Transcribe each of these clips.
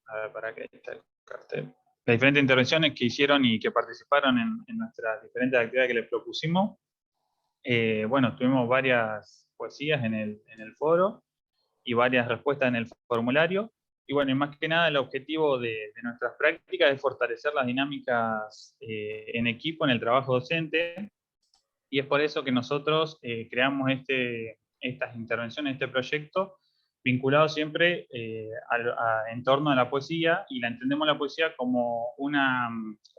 a ver, para qué está el cartel. Las diferentes intervenciones que hicieron y que participaron en nuestras diferentes actividades que les propusimos. Bueno, tuvimos varias poesías en el foro y varias respuestas en el formulario. Y bueno, y más que nada el objetivo de nuestras prácticas es fortalecer las dinámicas en equipo, en el trabajo docente, y es por eso que nosotros creamos estas intervenciones, este proyecto, vinculado siempre en torno a la poesía, y la entendemos la poesía como una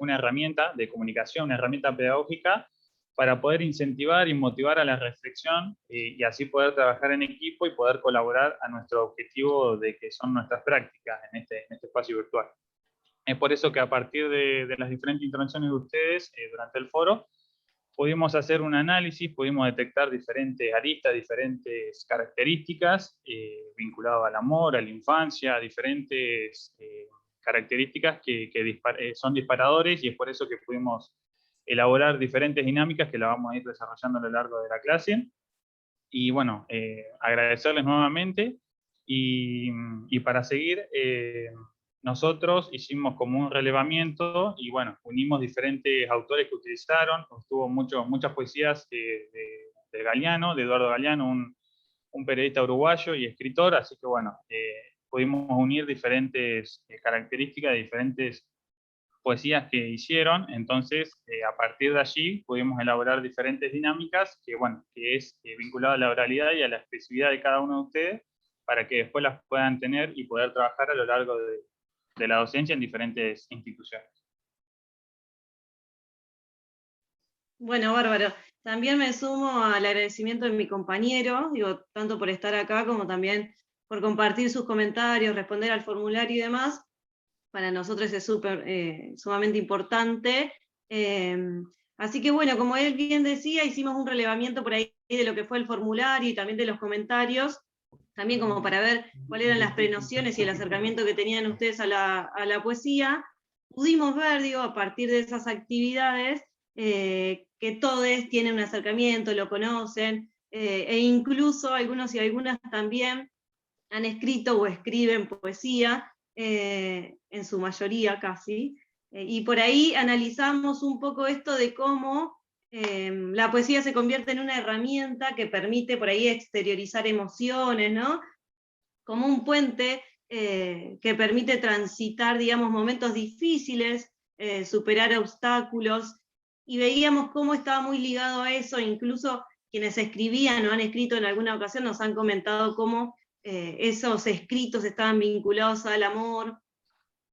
herramienta de comunicación, una herramienta pedagógica para poder incentivar y motivar a la reflexión y así poder trabajar en equipo y poder colaborar a nuestro objetivo de que son nuestras prácticas en este espacio virtual. Es por eso que a partir de las diferentes intervenciones de ustedes durante el foro, pudimos hacer un análisis, pudimos detectar diferentes aristas, diferentes características vinculadas al amor, a la infancia, diferentes características que son disparadores, y es por eso que pudimos elaborar diferentes dinámicas que las vamos a ir desarrollando a lo largo de la clase. Y bueno, agradecerles nuevamente, y para seguir, nosotros hicimos como un relevamiento y bueno, unimos diferentes autores que utilizaron. Estuvo muchas poesías de Galeano, de Eduardo Galeano, un periodista uruguayo y escritor, así que bueno, pudimos unir diferentes características de diferentes poesías que hicieron. Entonces a partir de allí pudimos elaborar diferentes dinámicas que, bueno, que es vinculado a la oralidad y a la expresividad de cada uno de ustedes, para que después las puedan tener y poder trabajar a lo largo de la docencia en diferentes instituciones. Bueno, bárbaro. También me sumo al agradecimiento de mi compañero, digo, tanto por estar acá como también por compartir sus comentarios, responder al formulario y demás. Para nosotros es sumamente importante. Así que bueno, como él bien decía, hicimos un relevamiento por ahí de lo que fue el formulario y también de los comentarios, también como para ver cuáles eran las prenociones y el acercamiento que tenían ustedes a la poesía. Pudimos ver, digo, a partir de esas actividades, que todos tienen un acercamiento, lo conocen, e incluso algunos y algunas también han escrito o escriben poesía, en su mayoría casi, y por ahí analizamos un poco esto de cómo la poesía se convierte en una herramienta que permite por ahí exteriorizar emociones, ¿no? Como un puente que permite transitar, digamos, momentos difíciles, superar obstáculos, y veíamos cómo estaba muy ligado a eso. Incluso quienes escribían o han escrito en alguna ocasión nos han comentado cómo esos escritos estaban vinculados al amor,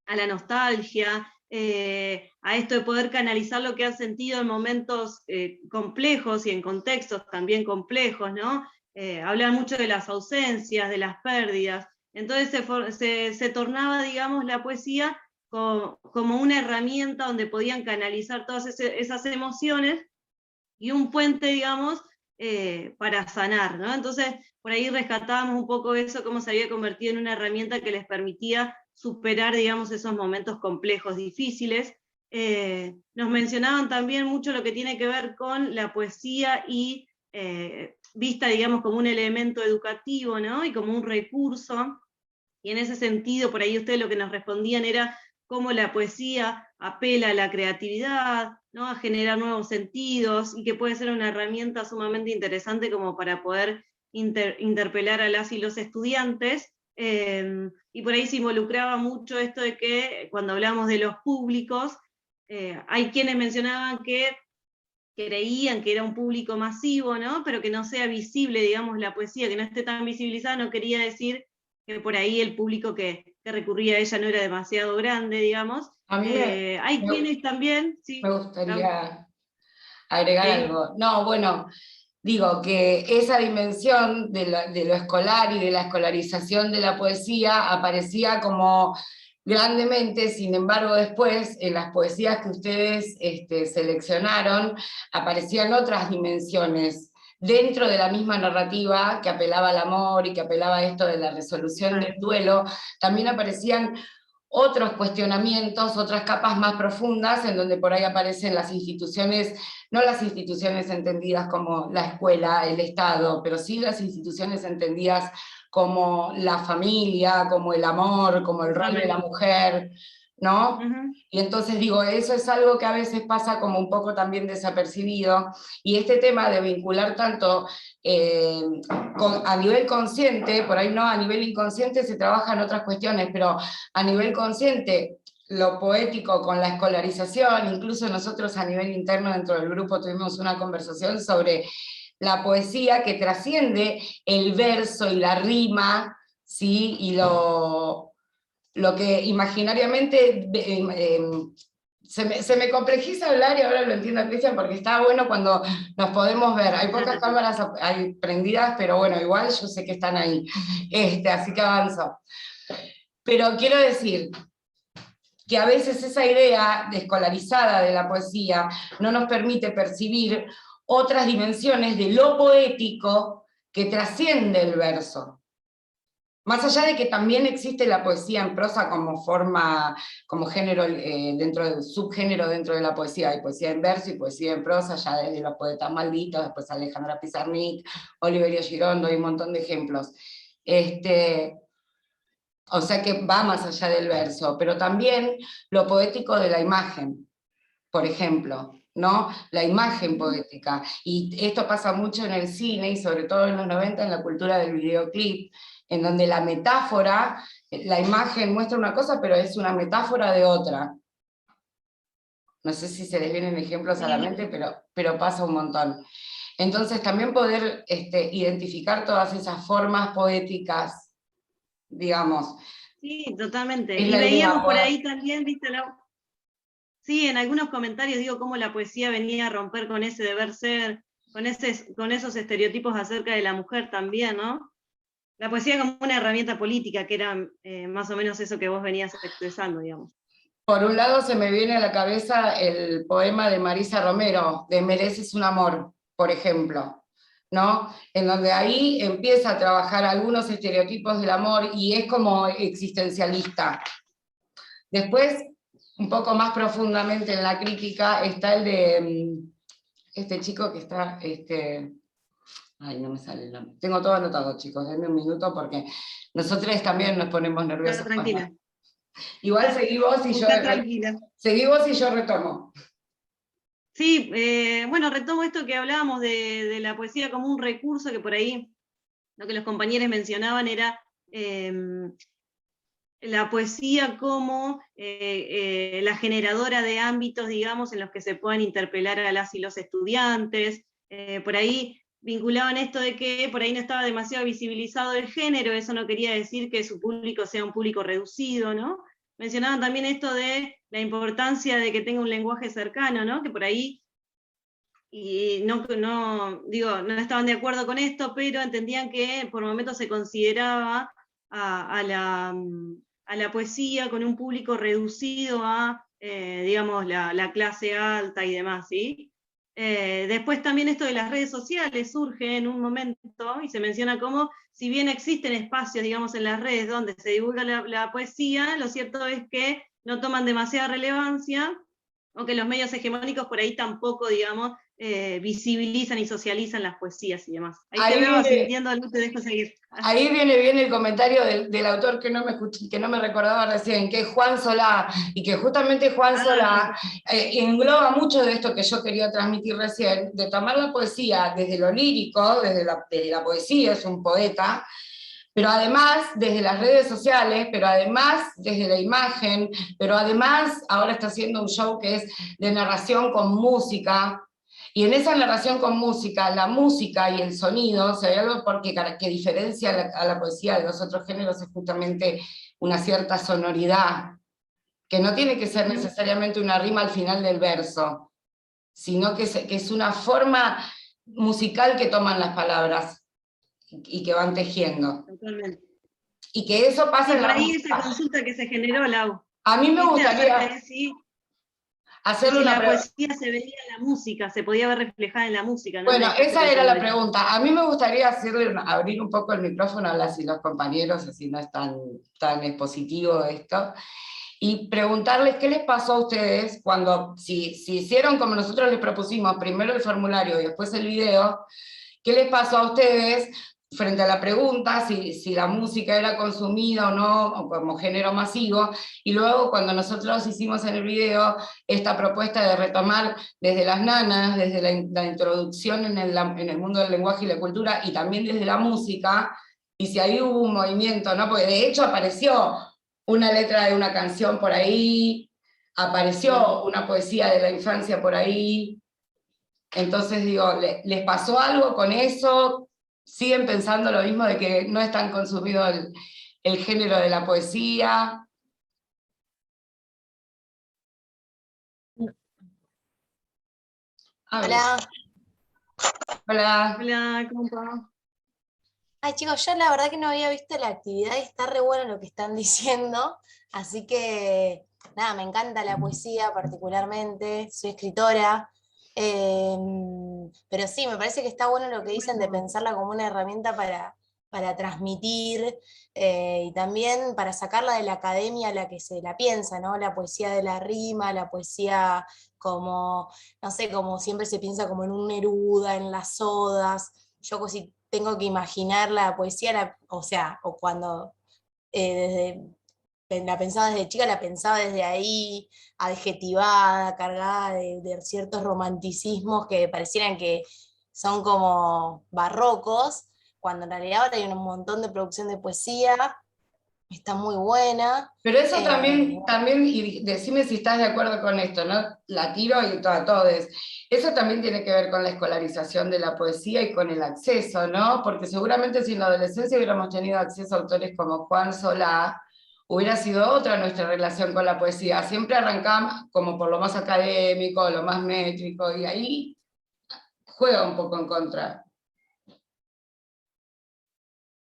a la nostalgia, a esto de poder canalizar lo que han sentido en momentos complejos y en contextos también complejos, ¿no? Hablan mucho de las ausencias, de las pérdidas. Entonces se tornaba, digamos, la poesía como una herramienta donde podían canalizar todas esas emociones, y un puente, digamos, para sanar, ¿no? Entonces, por ahí rescatábamos un poco eso, cómo se había convertido en una herramienta que les permitía superar, digamos, esos momentos complejos, difíciles. Nos mencionaban también mucho lo que tiene que ver con la poesía y vista, digamos, como un elemento educativo, ¿no? Y como un recurso. Y en ese sentido, por ahí ustedes lo que nos respondían era cómo la poesía apela a la creatividad, ¿no? A generar nuevos sentidos, y que puede ser una herramienta sumamente interesante como para poder interpelar a las y los estudiantes. Y por ahí se involucraba mucho esto de que cuando hablamos de los públicos, hay quienes mencionaban que creían que era un público masivo, ¿no? Pero que no sea visible, digamos, la poesía, que no esté tan visibilizada, no quería decir que por ahí el público que recurría a ella no era demasiado grande, digamos. A mí hay quienes también, sí. Me gustaría agregar Sí. algo. No, bueno, digo que esa dimensión de lo escolar y de la escolarización de la poesía aparecía como grandemente. Sin embargo, después, en las poesías que ustedes seleccionaron, aparecían otras dimensiones dentro de la misma narrativa que apelaba al amor y que apelaba a esto de la resolución del duelo. También aparecían otros cuestionamientos, otras capas más profundas, en donde por ahí aparecen las instituciones, no las instituciones entendidas como la escuela, el Estado, pero sí las instituciones entendidas como la familia, como el amor, como el rol de la mujer, ¿no? Y entonces digo, eso es algo que a veces pasa como un poco también desapercibido, y este tema de vincular tanto a nivel consciente, por ahí no, a nivel inconsciente se trabajan otras cuestiones, pero a nivel consciente, lo poético con la escolarización, incluso nosotros a nivel interno dentro del grupo tuvimos una conversación sobre la poesía que trasciende el verso y la rima, ¿sí? Y lo que imaginariamente se me complejiza hablar, y ahora lo entiendo, Cristian, porque está bueno cuando nos podemos ver. Hay pocas cámaras hay prendidas, pero bueno, igual yo sé que están ahí, así que avanzo. Pero quiero decir que a veces esa idea escolarizada de la poesía no nos permite percibir otras dimensiones de lo poético que trasciende el verso. Más allá de que también existe la poesía en prosa como forma, como género, dentro del subgénero dentro de la poesía, hay poesía en verso y poesía en prosa, ya desde los poetas malditos, después Alejandra Pizarnik, Oliverio Girondo, y un montón de ejemplos. O sea que va más allá del verso, pero también lo poético de la imagen, por ejemplo, ¿no? La imagen poética, y esto pasa mucho en el cine, y sobre todo en los 90 en la cultura del videoclip, en donde la metáfora, la imagen muestra una cosa, pero es una metáfora de otra. No sé si se les vienen ejemplos a la mente, pero pasa un montón. Entonces también poder identificar todas esas formas poéticas, digamos. Sí, totalmente. Y veíamos por ahí también, viste, sí, en algunos comentarios digo cómo la poesía venía a romper con ese deber ser, con esos estereotipos acerca de la mujer también, ¿no? La poesía como una herramienta política, que era más o menos eso que vos venías expresando, digamos. Por un lado se me viene a la cabeza el poema de Marisa Romero, de Mereces un amor, por ejemplo, ¿no? En donde ahí empieza a trabajar algunos estereotipos del amor y es como existencialista. Después, un poco más profundamente en la crítica, está el de este chico que está... Ay, no me sale el nombre. Tengo todo anotado, chicos, denme un minuto porque nosotros también nos ponemos nerviosos. Tranquila. Igual seguí vos y yo retomo. Sí, bueno, retomo esto que hablábamos de la poesía como un recurso, que por ahí lo que los compañeros mencionaban era la poesía como la generadora de ámbitos, digamos, en los que se puedan interpelar a las y los estudiantes. Por ahí vinculaban esto de que por ahí no estaba demasiado visibilizado el género, eso no quería decir que su público sea un público reducido, ¿no? Mencionaban también esto de la importancia de que tenga un lenguaje cercano, ¿no? Que por ahí, y no estaban de acuerdo con esto, pero entendían que por momentos se consideraba a la poesía con un público reducido a, digamos, la clase alta y demás, ¿sí? Después también esto de las redes sociales surge en un momento, y se menciona como, si bien existen espacios, digamos, en las redes donde se divulga la poesía, lo cierto es que no toman demasiada relevancia, o que los medios hegemónicos por ahí tampoco, digamos, visibilizan y socializan las poesías y demás. Ahí te veo asintiendo, Luz, te dejo seguir. Ahí viene bien el comentario del autor que no me recordaba recién, que es Juan Solá, y que justamente Juan Solá engloba mucho de esto que yo quería transmitir recién, de tomar la poesía desde lo lírico, desde la poesía, es un poeta, pero además desde las redes sociales, pero además desde la imagen, pero además ahora está haciendo un show que es de narración con música, y en esa narración con música, la música y el sonido, si hay algo que diferencia a la poesía de los otros géneros, es justamente una cierta sonoridad, que no tiene que ser necesariamente una rima al final del verso, sino que es una forma musical que toman las palabras y que van tejiendo. Totalmente. Y que eso pasa en la música. Por ahí esa consulta que se generó, Lau. A mí me gustaría hacerle una pregunta. La poesía se veía en la música, se podía ver reflejada en la música, ¿no? Bueno, esa era la pregunta. A mí me gustaría abrir un poco el micrófono a las y los compañeros, así no es tan expositivo esto. y preguntarles qué les pasó a ustedes cuando, si hicieron como nosotros les propusimos, primero el formulario y después el video, qué les pasó a ustedes frente a la pregunta si la música era consumida o no, o como género masivo, y luego cuando nosotros hicimos en el video esta propuesta de retomar desde las nanas, desde la introducción en el mundo del lenguaje y la cultura, y también desde la música, y si ahí hubo un movimiento, ¿no? Porque de hecho apareció una letra de una canción por ahí, apareció una poesía de la infancia por ahí. Entonces digo, ¿les pasó algo con eso? ¿Siguen pensando lo mismo de que no es tan consumido el género de la poesía? Hola. Hola. Hola, ¿cómo va? Ay, chicos, yo la verdad que no había visto la actividad y está re bueno lo que están diciendo, así que nada, me encanta la poesía particularmente, soy escritora, pero sí, me parece que está bueno lo que dicen de pensarla como una herramienta para transmitir y también para sacarla de la academia a la que se la piensa, ¿no? La poesía de la rima, la poesía como, no sé, como siempre se piensa como en un Neruda, en las odas. Yo si tengo que imaginar la poesía, o sea, o cuando la pensaba desde chica, la pensaba desde ahí, adjetivada, cargada de ciertos romanticismos que parecieran que son como barrocos, cuando en realidad ahora hay un montón de producción de poesía, está muy buena. Pero eso también, y decime si estás de acuerdo con esto, ¿no? La tiro y a todos. Eso también tiene que ver con la escolarización de la poesía y con el acceso, ¿no? Porque seguramente si en la adolescencia hubiéramos tenido acceso a autores como Juan Solá, hubiera sido otra nuestra relación con la poesía. Siempre arrancamos como por lo más académico, lo más métrico, y ahí juega un poco en contra.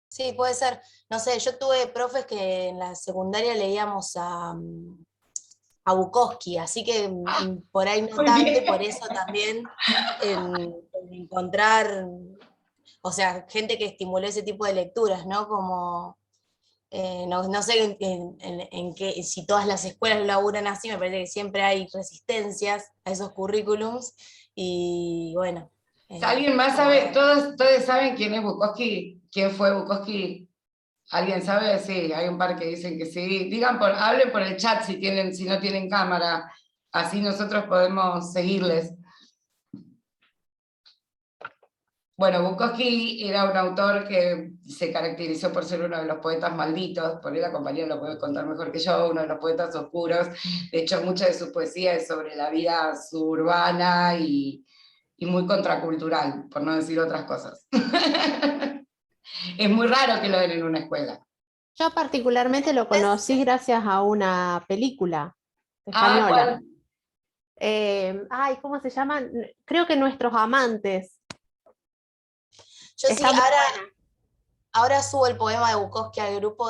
Sí, puede ser. No sé, yo tuve profes que en la secundaria leíamos a Bukowski, así que por ahí no Muy tanto, y bien. por eso también en encontrar, o sea, gente que estimuló ese tipo de lecturas, ¿no? Como, no sé en qué, si todas las escuelas lo laburan así, me parece que siempre hay resistencias a esos currículums, y bueno. ¿Alguien más sabe? ¿Todos saben quién es Bukowski? ¿Quién fue Bukowski? ¿Alguien sabe? Sí, hay un par que dicen que sí. Hablen por el chat si no tienen cámara, así nosotros podemos seguirles. Bueno, Bukowski era un autor que se caracterizó por ser uno de los poetas malditos, por ahí la compañía lo puede contar mejor que yo, uno de los poetas oscuros. De hecho, mucha de su poesía es sobre la vida suburbana y muy contracultural, por no decir otras cosas. Es muy raro que lo den en una escuela. Yo particularmente lo conocí gracias a una película española. ¿Cuál? Ay, ¿cómo se llama? Creo que Nuestros Amantes. Yo sí, Está muy buena. ahora subo el poema de Bukowski al grupo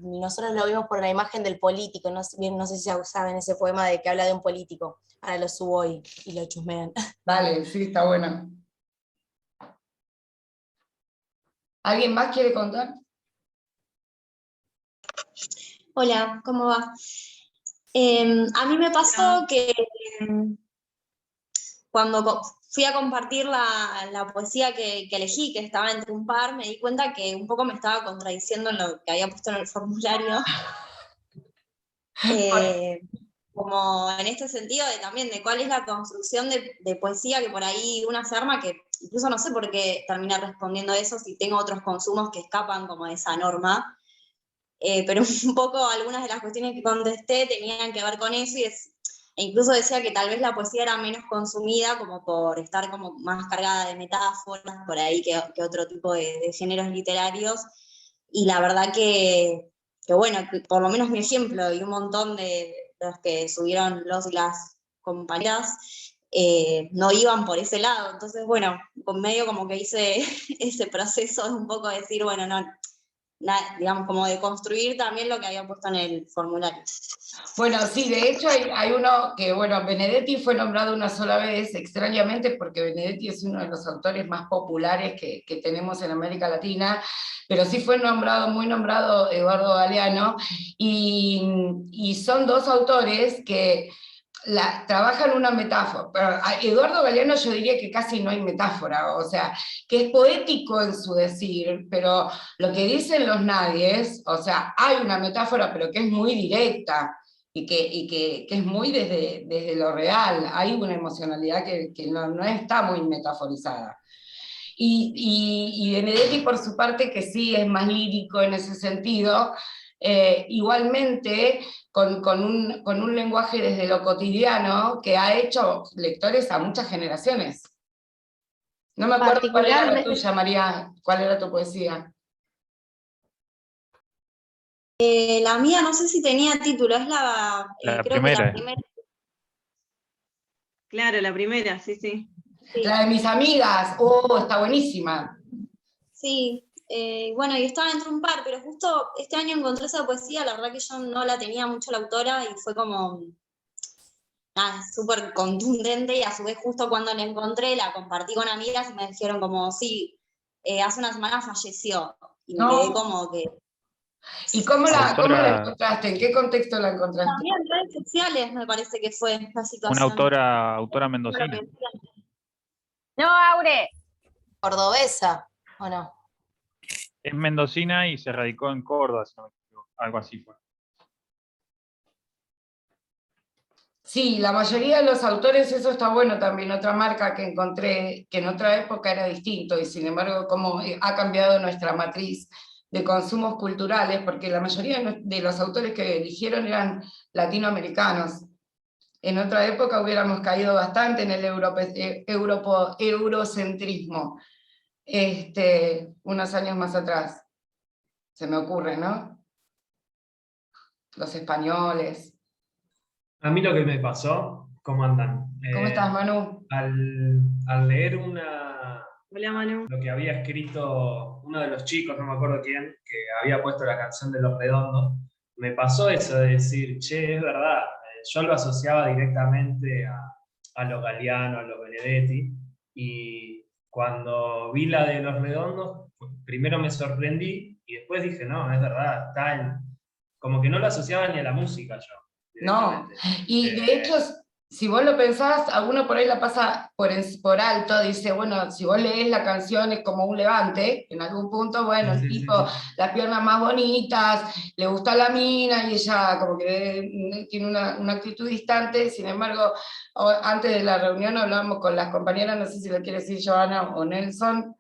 nosotros lo vimos por la imagen del político, no sé si saben ese poema de que habla de un político. Ahora lo subo hoy y lo chusmean. Dale, sí, está bueno. ¿Alguien más quiere contar? Hola, ¿cómo va? A mí me pasó que cuando fui a compartir la poesía que elegí, que estaba entre un par, me di cuenta que un poco me estaba contradiciendo en lo que había puesto en el formulario. Como en este sentido también de cuál es la construcción de poesía que por ahí una se arma, que incluso no sé por qué terminar respondiendo eso si tengo otros consumos que escapan como de esa norma. Pero un poco algunas de las cuestiones que contesté tenían que ver con eso e incluso decía que tal vez la poesía era menos consumida como por estar como más cargada de metáforas por ahí que otro tipo de géneros literarios, y la verdad que bueno, que por lo menos mi ejemplo y un montón de los que subieron los y las compañeras no iban por ese lado. Entonces bueno, con medio como que hice ese proceso de un poco decir, bueno, no, digamos, como de construir también lo que había puesto en el formulario. Bueno, sí, de hecho hay uno que, bueno, Benedetti fue nombrado una sola vez, extrañamente, porque Benedetti es uno de los autores más populares que tenemos en América Latina, pero sí fue nombrado, muy nombrado Eduardo Galeano, y son dos autores que trabajan una metáfora. Pero a Eduardo Galeano yo diría que casi no hay metáfora, o sea, que es poético en su decir, pero lo que dicen los nadies, o sea, hay una metáfora, pero que es muy directa, y que es muy desde lo real, hay una emocionalidad que no está muy metaforizada. Y Benedetti, por su parte, que sí es más lírico en ese sentido, igualmente con un lenguaje desde lo cotidiano que ha hecho lectores a muchas generaciones. No me acuerdo cuál era la tuya, María, cuál era tu poesía. La mía no sé si tenía título, es creo primera. que la primera. Claro, la primera, sí, sí. Sí. La de mis amigas, está buenísima. Sí, bueno, y estaba entre un par, pero justo este año encontré esa poesía, la verdad que yo no la tenía mucho la autora, y fue como, nada, súper contundente, y a su vez justo cuando la encontré, la compartí con amigas, y me dijeron como, sí, hace una semana falleció, y me quedé como que... ¿Y cómo la encontraste? ¿En qué contexto la encontraste? También en redes sociales me parece que fue la situación. Una autora mendocina. No, Aure. Cordobesa, ¿o no? Es mendocina y se radicó en Córdoba, si no me equivoco. Algo así fue. Sí, la mayoría de los autores, eso está bueno también, otra marca que encontré, que en otra época era distinto, y sin embargo cómo ha cambiado nuestra matriz de consumos culturales, porque la mayoría de los autores que eligieron eran latinoamericanos. En otra época hubiéramos caído bastante en el eurocentrismo, unos años más atrás, se me ocurre, ¿no? Los españoles. A mí lo que me pasó, ¿cómo andan? ¿Cómo estás, Manu? Al leer Hola, Manu. lo que había escrito uno de los chicos, no me acuerdo quién, que había puesto la canción de Los Redondos, me pasó eso de decir, che, es verdad, yo lo asociaba directamente a los Galeano, a los Benedetti, y cuando vi la de Los Redondos, primero me sorprendí, y después dije, no, es verdad, como que no lo asociaba ni a la música yo. No, y de hecho, si vos lo pensás, alguno por ahí la pasa por alto, dice, bueno, si vos lees la canción es como un levante, en algún punto, bueno, el tipo, las piernas más bonitas, le gusta la mina, y ella como que tiene una actitud distante. Sin embargo, antes de la reunión hablábamos con las compañeras, no sé si lo quiere decir Joana o Nelson,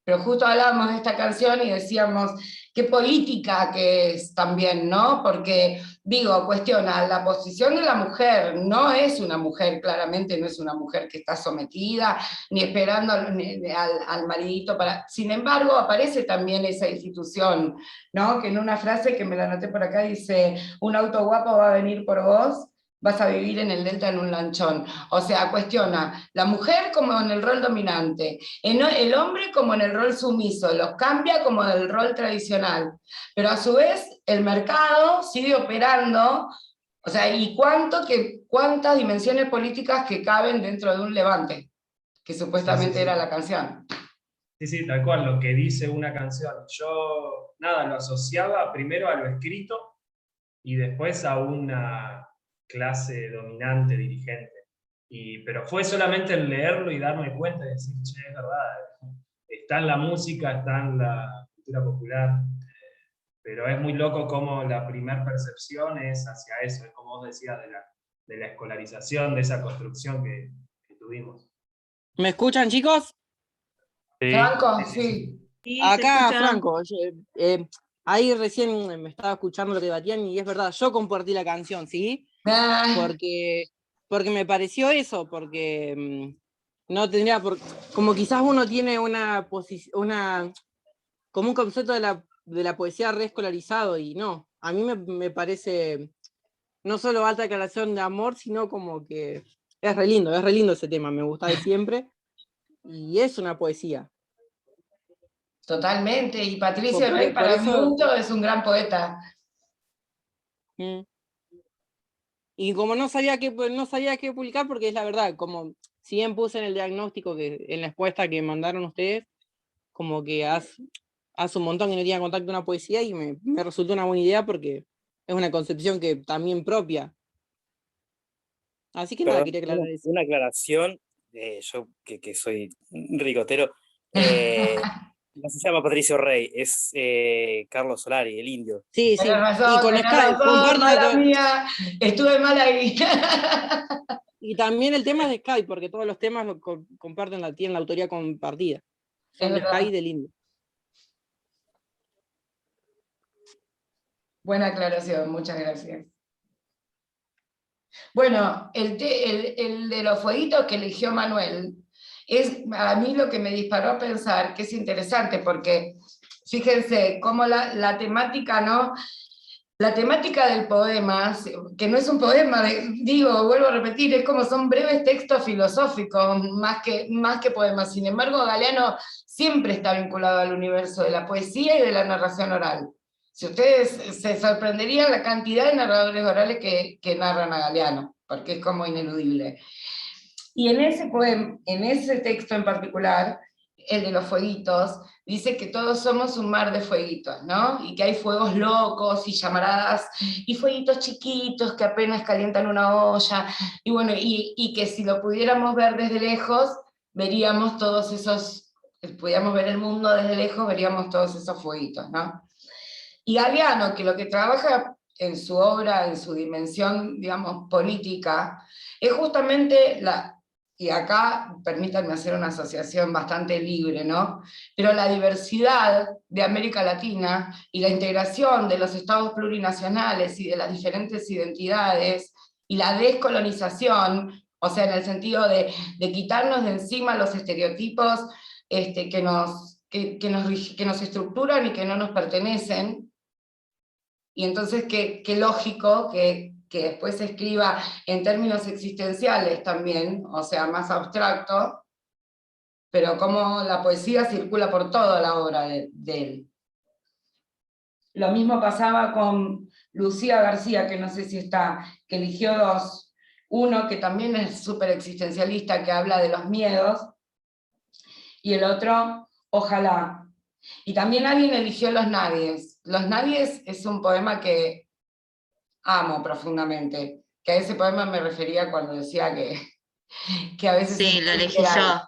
pero justo hablábamos de esta canción y decíamos, qué política que es también, ¿no? Porque, digo, cuestiona la posición de la mujer, no es una mujer, claramente no es una mujer que está sometida, ni esperando al maridito para... Sin embargo, aparece también esa institución, ¿no? Que en una frase que me la anoté por acá dice, un auto guapo va a venir por vos, vas a vivir en el delta en un lanchón. O sea, cuestiona la mujer como en el rol dominante, el hombre como en el rol sumiso, los cambia como en el rol tradicional, pero a su vez el mercado sigue operando, o sea, y cuántas dimensiones políticas que caben dentro de un levante, que supuestamente era la canción. Sí, tal cual, lo que dice una canción. Yo, nada, lo asociaba primero a lo escrito y después a una clase dominante, dirigente. Pero fue solamente el leerlo y darme cuenta y decir, che, es verdad, está en la música, está en la cultura popular, pero es muy loco cómo la primera percepción es hacia eso, es como vos decías, de la escolarización, de esa construcción que tuvimos. ¿Me escuchan, chicos? Sí. Franco, sí. Sí, Acá, Franco, ahí recién me estaba escuchando lo que debatían y es verdad, yo compartí la canción, ¿sí? Porque me pareció eso, porque no tendría como quizás uno tiene como un concepto de la poesía reescolarizado, y no, a mí me parece no solo alta declaración de amor, sino como que es re lindo ese tema, me gusta de siempre, y es una poesía. Totalmente, y Patricio Por- Rey por para mi eso- gusto es un gran poeta. Mm. Y como no sabía qué publicar, porque es la verdad, como si bien puse en el diagnóstico, que en la encuesta que mandaron ustedes, como que hace un montón que no tenía contacto con una poesía y me resultó una buena idea porque es una concepción que también propia. Así que nada, Perdón, quería aclarar eso. una aclaración, yo que soy ricotero, no se llama Patricio Rey, es Carlos Solari, el indio. Sí, sí. Tenés razón, Y con tenés Sky, razón, comparten mala mía, estuve mal ahí. y también el tema es de Sky, porque todos los temas comparten tienen la autoría compartida. Son Es de verdad. Sky y del indio. Buena aclaración, muchas gracias. Bueno, el de los fueguitos que eligió Manuel, es a mí lo que me disparó a pensar, que es interesante, porque fíjense cómo la temática, ¿no? La temática del poema, que no es un poema, vuelvo a repetir, es como son breves textos filosóficos, más que poemas. Sin embargo, Galeano siempre está vinculado al universo de la poesía y de la narración oral. Si ustedes se sorprenderían la cantidad de narradores orales que narran a Galeano, porque es como ineludible. Y en ese poema, en ese texto en particular, el de los fueguitos, dice que todos somos un mar de fueguitos, ¿no? Y que hay fuegos locos y llamaradas, y fueguitos chiquitos que apenas calientan una olla, y bueno, y que si lo pudiéramos ver desde lejos, veríamos todos esos, pudiéramos ver el mundo desde lejos, veríamos todos esos fueguitos, ¿no? Y Galeano, que lo que trabaja en su obra, en su dimensión, digamos, política, es justamente y acá permítanme hacer una asociación bastante libre, ¿no? Pero la diversidad de América Latina y la integración de los estados plurinacionales y de las diferentes identidades, y la descolonización, o sea, en el sentido de quitarnos de encima los estereotipos que nos estructuran y que no nos pertenecen. Y entonces qué lógico que después se escriba en términos existenciales también, o sea, más abstracto, pero como la poesía circula por toda la obra de él. Lo mismo pasaba con Lucía García, que no sé si está, que eligió dos. Uno que también es súper existencialista, que habla de los miedos, y el otro, Ojalá. Y también alguien eligió Los Nadies. Los Nadies es un poema que amo profundamente, que a ese poema me refería cuando decía que a veces... Sí, lo elegí yo.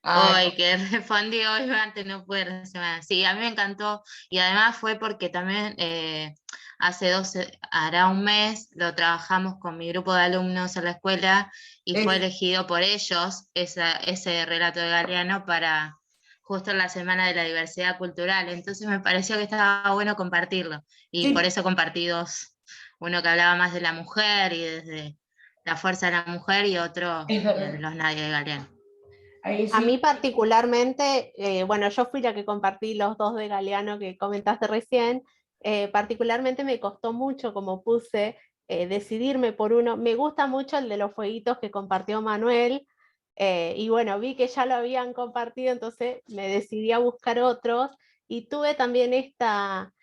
Ay, Hoy que respondí hoy, antes no pude reaccionar. Sí, a mí me encantó y además fue porque también hará un mes, lo trabajamos con mi grupo de alumnos en la escuela y fue elegido por ellos ese relato de Galeano para justo en la Semana de la Diversidad Cultural. Entonces me pareció que estaba bueno compartirlo y sí. por eso compartí dos. Uno que hablaba más de la mujer y desde la fuerza de la mujer y otro de Los Nadies de Galeano. Ahí sí. A mí particularmente, bueno, yo fui la que compartí los dos de Galeano que comentaste recién, particularmente me costó mucho, como puse, decidirme por uno. Me gusta mucho el de los fueguitos que compartió Manuel, y bueno, vi que ya lo habían compartido, entonces me decidí a buscar otros, y tuve también esta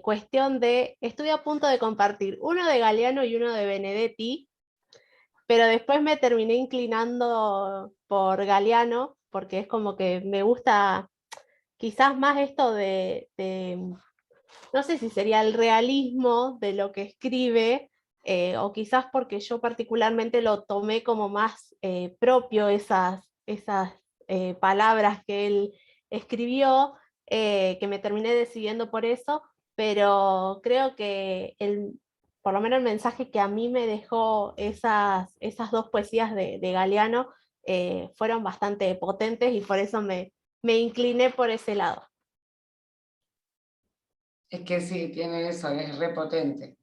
cuestión estuve a punto de compartir uno de Galeano y uno de Benedetti, pero después me terminé inclinando por Galeano, porque es como que me gusta quizás más esto no sé si sería el realismo de lo que escribe, o quizás porque yo particularmente lo tomé como más propio esas palabras que él escribió, que me terminé decidiendo por eso, pero creo que por lo menos el mensaje que a mí me dejó esas dos poesías de Galeano fueron bastante potentes y por eso me incliné por ese lado. Es que sí, tiene eso, es repotente.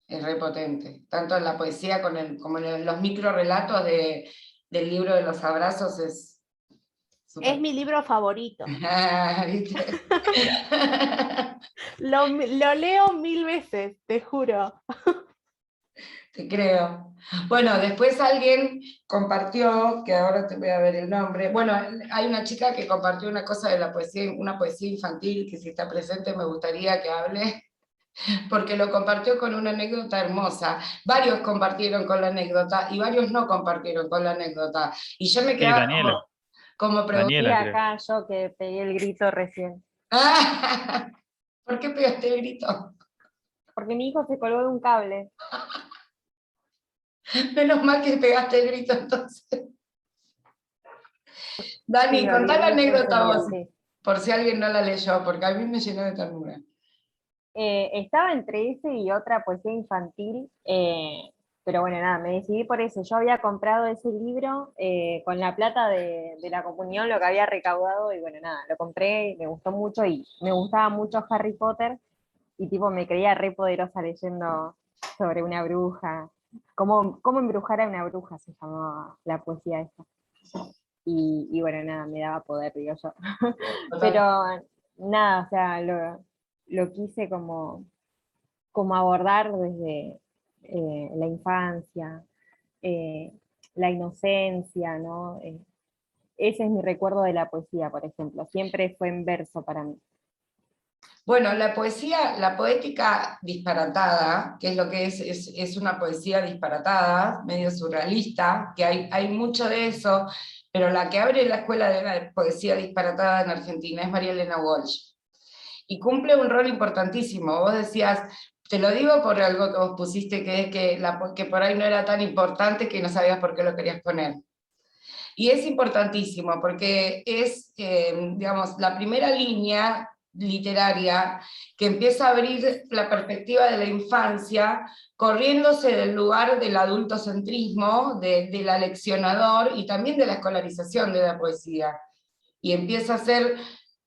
Es repotente. Tanto en la poesía como en los microrelatos del libro de los abrazos es super... Es mi libro favorito. ¿Viste? Lo leo 1000 veces, te juro. Te creo. Bueno, después alguien compartió, que ahora te voy a ver el nombre, bueno, hay una chica que compartió una cosa de la poesía, una poesía infantil, que si está presente me gustaría que hable, porque lo compartió con una anécdota hermosa. Varios compartieron con la anécdota y varios no compartieron con la anécdota. Y yo me quedaba Daniela. como Y Daniela, creo. acá yo que pegué el grito recién. ¿Por qué pegaste el grito? Porque mi hijo se colgó de un cable. Menos mal que pegaste el grito entonces. Dani, Sí, me contá la olvidé y anécdota vos, sí. por si alguien no la leyó, porque a mí me llenó de ternura. Estaba entre ese y otra poesía infantil, pero bueno, nada, me decidí por ese. Yo había comprado ese libro con la plata de la comunión, lo que había recaudado, y bueno, nada, lo compré, me gustó mucho, y me gustaba mucho Harry Potter, y tipo me creía re poderosa leyendo sobre una bruja. ¿Cómo embrujar a una bruja? Se llamaba la poesía esa. Y bueno, nada, me daba poder, digo yo. Pero nada, o sea, lo quise como abordar desde la infancia, la inocencia, ¿no? Ese es mi recuerdo de la poesía, por ejemplo. Siempre fue en verso para mí. Bueno, la poesía, la poética disparatada, que es lo que es una poesía disparatada, medio surrealista, que hay mucho de eso, pero la que abre la escuela de la poesía disparatada en Argentina es María Elena Walsh. Y cumple un rol importantísimo. Vos decías, te lo digo por algo que vos pusiste, que es que por ahí no era tan importante que no sabías por qué lo querías poner. Y es importantísimo, porque es, digamos, la primera línea literaria que empieza a abrir la perspectiva de la infancia, corriéndose del lugar del adultocentrismo, del aleccionador y también de la escolarización de la poesía. Y empieza a hacer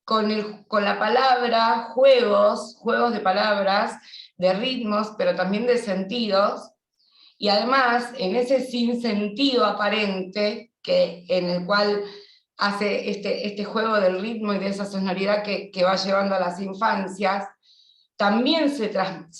con la palabra juegos de palabras, de ritmos, pero también de sentidos, y además en ese sinsentido aparente en el cual hace este juego del ritmo y de esa sonoridad que va llevando a las infancias, también se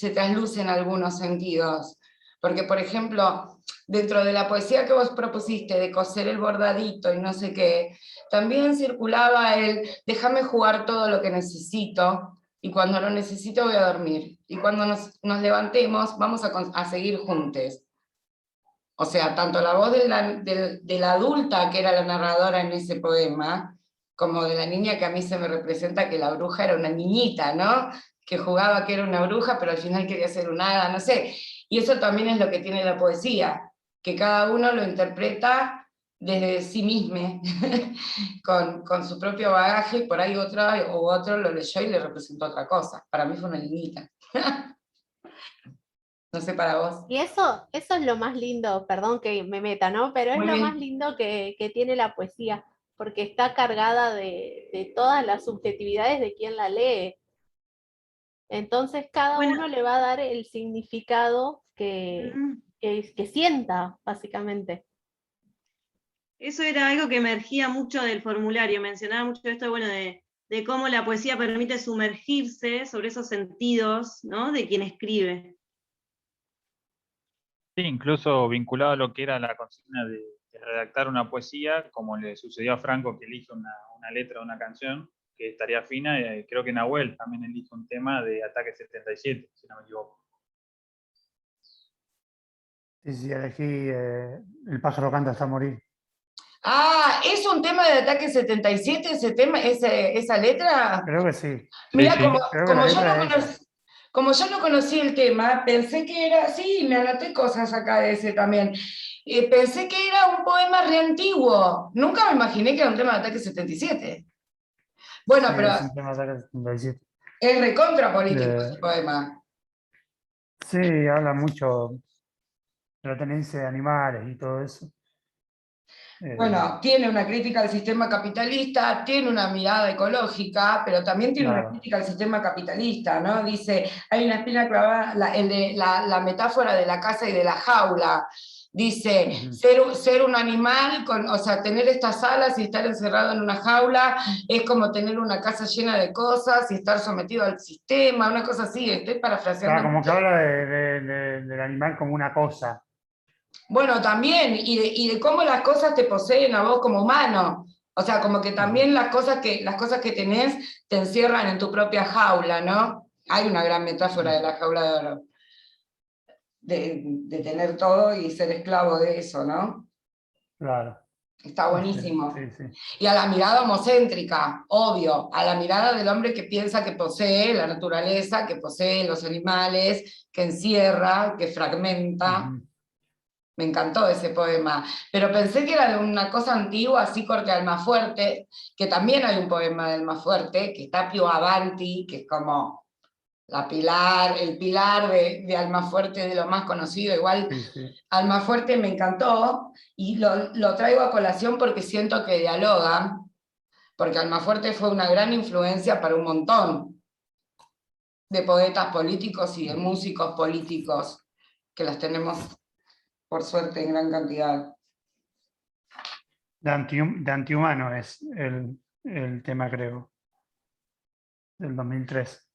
traslucen algunos sentidos. Porque, por ejemplo, dentro de la poesía que vos propusiste, de coser el bordadito y no sé qué, también circulaba el déjame jugar todo lo que necesito, y cuando lo necesito voy a dormir. Y cuando nos levantemos vamos a seguir juntos. O sea, tanto la voz de la adulta, que era la narradora en ese poema, como de la niña que a mí se me representa que la bruja era una niñita, ¿no? Que jugaba que era una bruja, pero al final quería ser un hada, no sé. Y eso también es lo que tiene la poesía, que cada uno lo interpreta desde sí mismo, con su propio bagaje, y por ahí otro lo leyó y le representó otra cosa. Para mí fue una niñita. No sé para vos. Y eso es lo más lindo, perdón que me meta, ¿no? Pero es Muy lo bien. más lindo que tiene la poesía, porque está cargada de todas las subjetividades de quien la lee. Entonces cada uno le va a dar el significado que sienta, básicamente. Eso era algo que emergía mucho del formulario, mencionaba mucho esto, bueno, de cómo la poesía permite sumergirse sobre esos sentidos, ¿no? De quien escribe. Sí, incluso vinculado a lo que era la consigna de redactar una poesía, como le sucedió a Franco, que elige una letra de una canción, que es tarea fina, creo que Nahuel también elige un tema de Ataque 77, si no me equivoco. Sí, elegí El pájaro canta hasta morir. Ah, ¿es un tema de Ataque 77 ese tema, esa letra? Creo que sí. Mira, Sí, sí. Como yo no conocí el tema, pensé que era, sí, me anoté cosas acá de ese también. Pensé que era un poema re antiguo. Nunca me imaginé que era un tema de Ataque 77. Bueno, Sí, pero es un tema de Ataque 77. es recontra político ese poema. Sí, habla mucho de la tenencia de animales y todo eso. Bueno, tiene una crítica al sistema capitalista, tiene una mirada ecológica, pero también tiene una crítica al sistema capitalista, ¿no? Dice, hay una espina clavada, la metáfora de la casa y de la jaula. Dice, ser un animal, o sea, tener estas alas y estar encerrado en una jaula es como tener una casa llena de cosas y estar sometido al sistema, una cosa así, estoy parafraseando. Claro, como que habla del animal como una cosa. Bueno, también, y de cómo las cosas te poseen a vos como humano. O sea, como que también las cosas que tenés te encierran en tu propia jaula, ¿no? Hay una gran metáfora de la jaula de oro. De tener todo y ser esclavo de eso, ¿no? Claro. Está buenísimo. Sí, sí. Y a la mirada homocéntrica, obvio, a la mirada del hombre que piensa que posee la naturaleza, que posee los animales, que encierra, que fragmenta. Me encantó ese poema, pero pensé que era de una cosa antigua, así corte Almafuerte, que también hay un poema de Almafuerte, que está Pio Avanti, que es como el pilar de Almafuerte, de lo más conocido. Igual Almafuerte me encantó, y lo traigo a colación porque siento que dialoga, porque Almafuerte fue una gran influencia para un montón de poetas políticos y de músicos políticos, que los tenemos, por suerte, en gran cantidad. De Antihumano es el tema, creo, del 2003.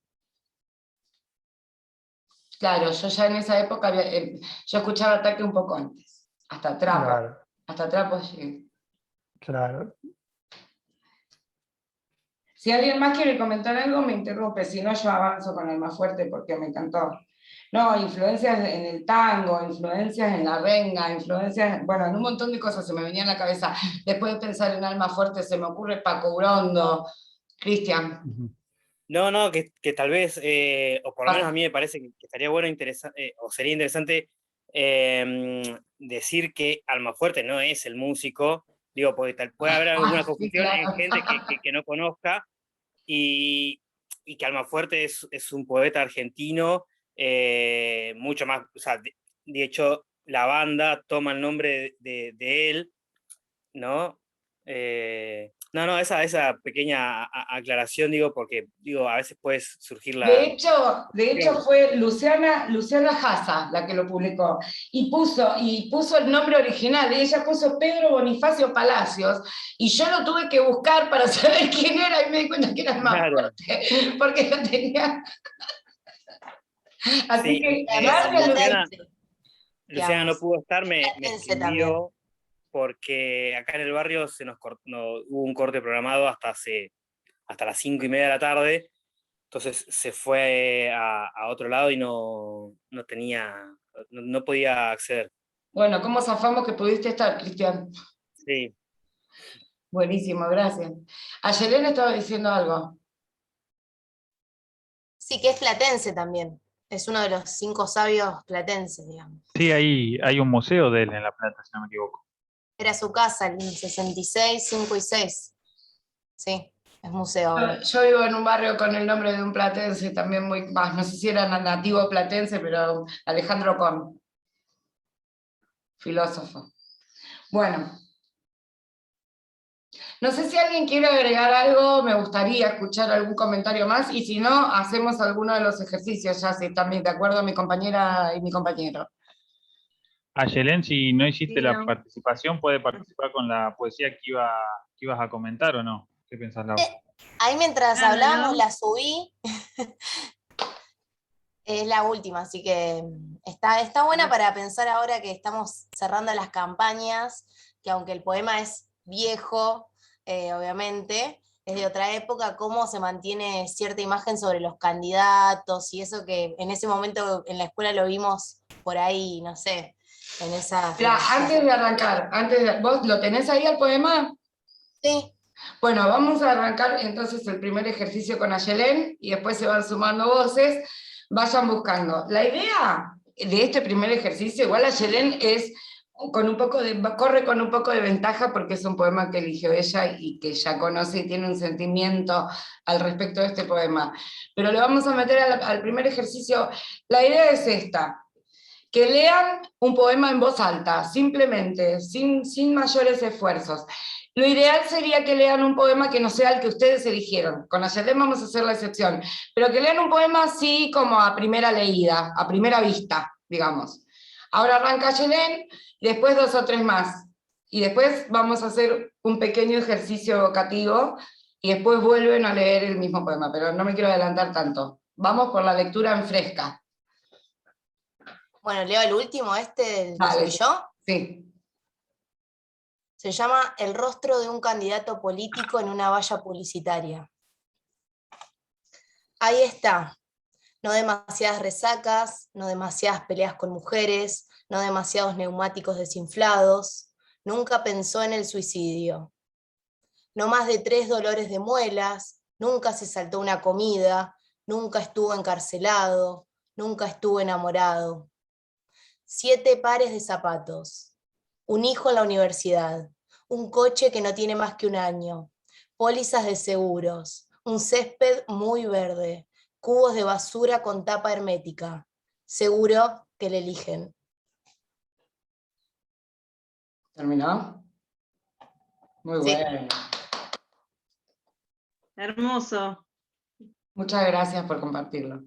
Claro, yo ya en esa época, yo escuchaba Ataque un poco antes, hasta Trapo, Claro. hasta Trapo llegué. Claro. Si alguien más quiere comentar algo, me interrumpe, si no yo avanzo con Almafuerte porque me encantó. No, influencias en el tango, influencias en la renga, influencias, bueno, en un montón de cosas se me venía en la cabeza. Después de pensar en Almafuerte se me ocurre Paco Urondo. Cristian. No, que tal vez, o por lo menos a mí me parece que estaría bueno, o sería interesante decir que Almafuerte no es el músico, digo, porque puede haber alguna confusión en gente que no conozca, y que Almafuerte es un poeta argentino, mucho más, o sea, de hecho, la banda toma el nombre de él, ¿no? Esa pequeña aclaración, digo, porque a veces puede surgir la... De hecho fue Luciana Jasa la que lo publicó, y puso el nombre original, y ella puso Pedro Bonifacio Palacios, y yo lo tuve que buscar para saber quién era, y me di cuenta que era Almafuerte, porque lo tenía... Así sí, que... Luciana no pudo estar, me escribió, porque acá en el barrio hubo un corte programado hasta las 5:30 de la tarde, entonces se fue a otro lado y no podía acceder. Bueno, ¿cómo zafamos que pudiste estar, Cristian? Sí. Buenísimo, gracias. Ayelen estaba diciendo algo. Sí, que es platense también. Es uno de los 5 sabios platenses, digamos. Sí, hay un museo de él en La Plata, si no me equivoco. Era su casa en 66, 5 y 6. Sí, es museo. Yo vivo en un barrio con el nombre de un platense, también no sé si era nativo platense, pero Alejandro Con, filósofo. Bueno. No sé si alguien quiere agregar algo, me gustaría escuchar algún comentario más, y si no, hacemos alguno de los ejercicios, ya si también de acuerdo a mi compañera y mi compañero. Ayelen, si no hiciste la participación, ¿puede participar con la poesía que ibas a comentar o no? ¿Qué pensás, Laura? Ahí mientras hablábamos la subí. Es la última, así que está buena para pensar ahora que estamos cerrando las campañas, que aunque el poema es viejo, obviamente, es de otra época, cómo se mantiene cierta imagen sobre los candidatos y eso que en ese momento en la escuela lo vimos por ahí, no sé, en esa... Antes de arrancar, ¿vos lo tenés ahí el poema? Sí. Bueno, vamos a arrancar entonces el primer ejercicio con Ayelen y después se van sumando voces, vayan buscando. La idea de este primer ejercicio, igual Ayelen corre con un poco de ventaja porque es un poema que eligió ella y que ya conoce y tiene un sentimiento al respecto de este poema. Pero le vamos a meter al primer ejercicio. La idea es esta: que lean un poema en voz alta, simplemente, sin mayores esfuerzos. Lo ideal sería que lean un poema que no sea el que ustedes eligieron. Con Ayelen vamos a hacer la excepción. Pero que lean un poema así como a primera leída, a primera vista, digamos. Ahora arranca Yelén, y después 2 o 3 más. Y después vamos a hacer un pequeño ejercicio evocativo, y después vuelven a leer el mismo poema, pero no me quiero adelantar tanto. Vamos por la lectura en fresca. Bueno, leo el último, el que Dale. soy yo. Sí. Se llama El rostro de un candidato político en una valla publicitaria. Ahí está. No demasiadas resacas, no demasiadas peleas con mujeres, no demasiados neumáticos desinflados. Nunca pensó en el suicidio. No más de 3 dolores de muelas, nunca se saltó una comida, nunca estuvo encarcelado, nunca estuvo enamorado. 7 pares de zapatos, un hijo en la universidad, un coche que no tiene más que 1 año, pólizas de seguros, un césped muy verde, cubos de basura con tapa hermética. Seguro que le eligen. ¿Terminó? Muy Sí. bueno. Hermoso. Muchas gracias por compartirlo.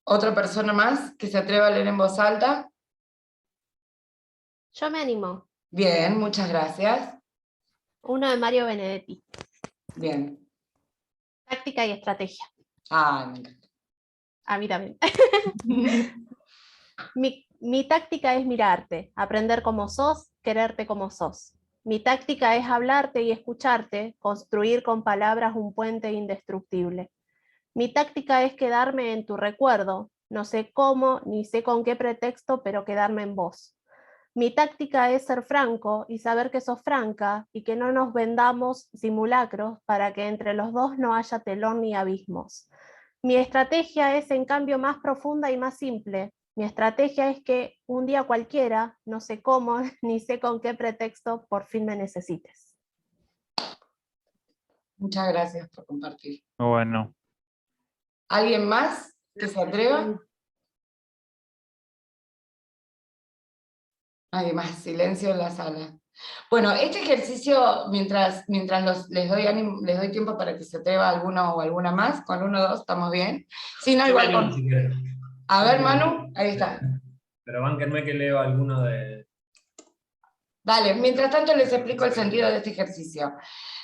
¿Otra persona más que se atreva a leer en voz alta? Yo me animo. Bien, muchas gracias. Uno de Mario Benedetti. Bien. Táctica y estrategia. Ah, me encanta. A mí también. Mi táctica es mirarte, aprender como sos, quererte como sos. Mi táctica es hablarte y escucharte, construir con palabras un puente indestructible. Mi táctica es quedarme en tu recuerdo, no sé cómo, ni sé con qué pretexto, pero quedarme en vos. Mi táctica es ser franco y saber que sos franca y que no nos vendamos simulacros para que entre los dos no haya telón ni abismos. Mi estrategia es en cambio más profunda y más simple. Mi estrategia es que un día cualquiera, no sé cómo, ni sé con qué pretexto, por fin me necesites. Muchas gracias por compartir. Bueno. ¿Alguien más que se atreva? Hay más silencio en la sala. Bueno, este ejercicio, mientras les doy tiempo para que se atreva alguno o alguna más, con 1 o 2 estamos bien. Si no, igual con... Si quieren. A ver, Manu, ahí está. Pero bánquenme que leo alguno de... Dale, mientras tanto les explico el sentido de este ejercicio.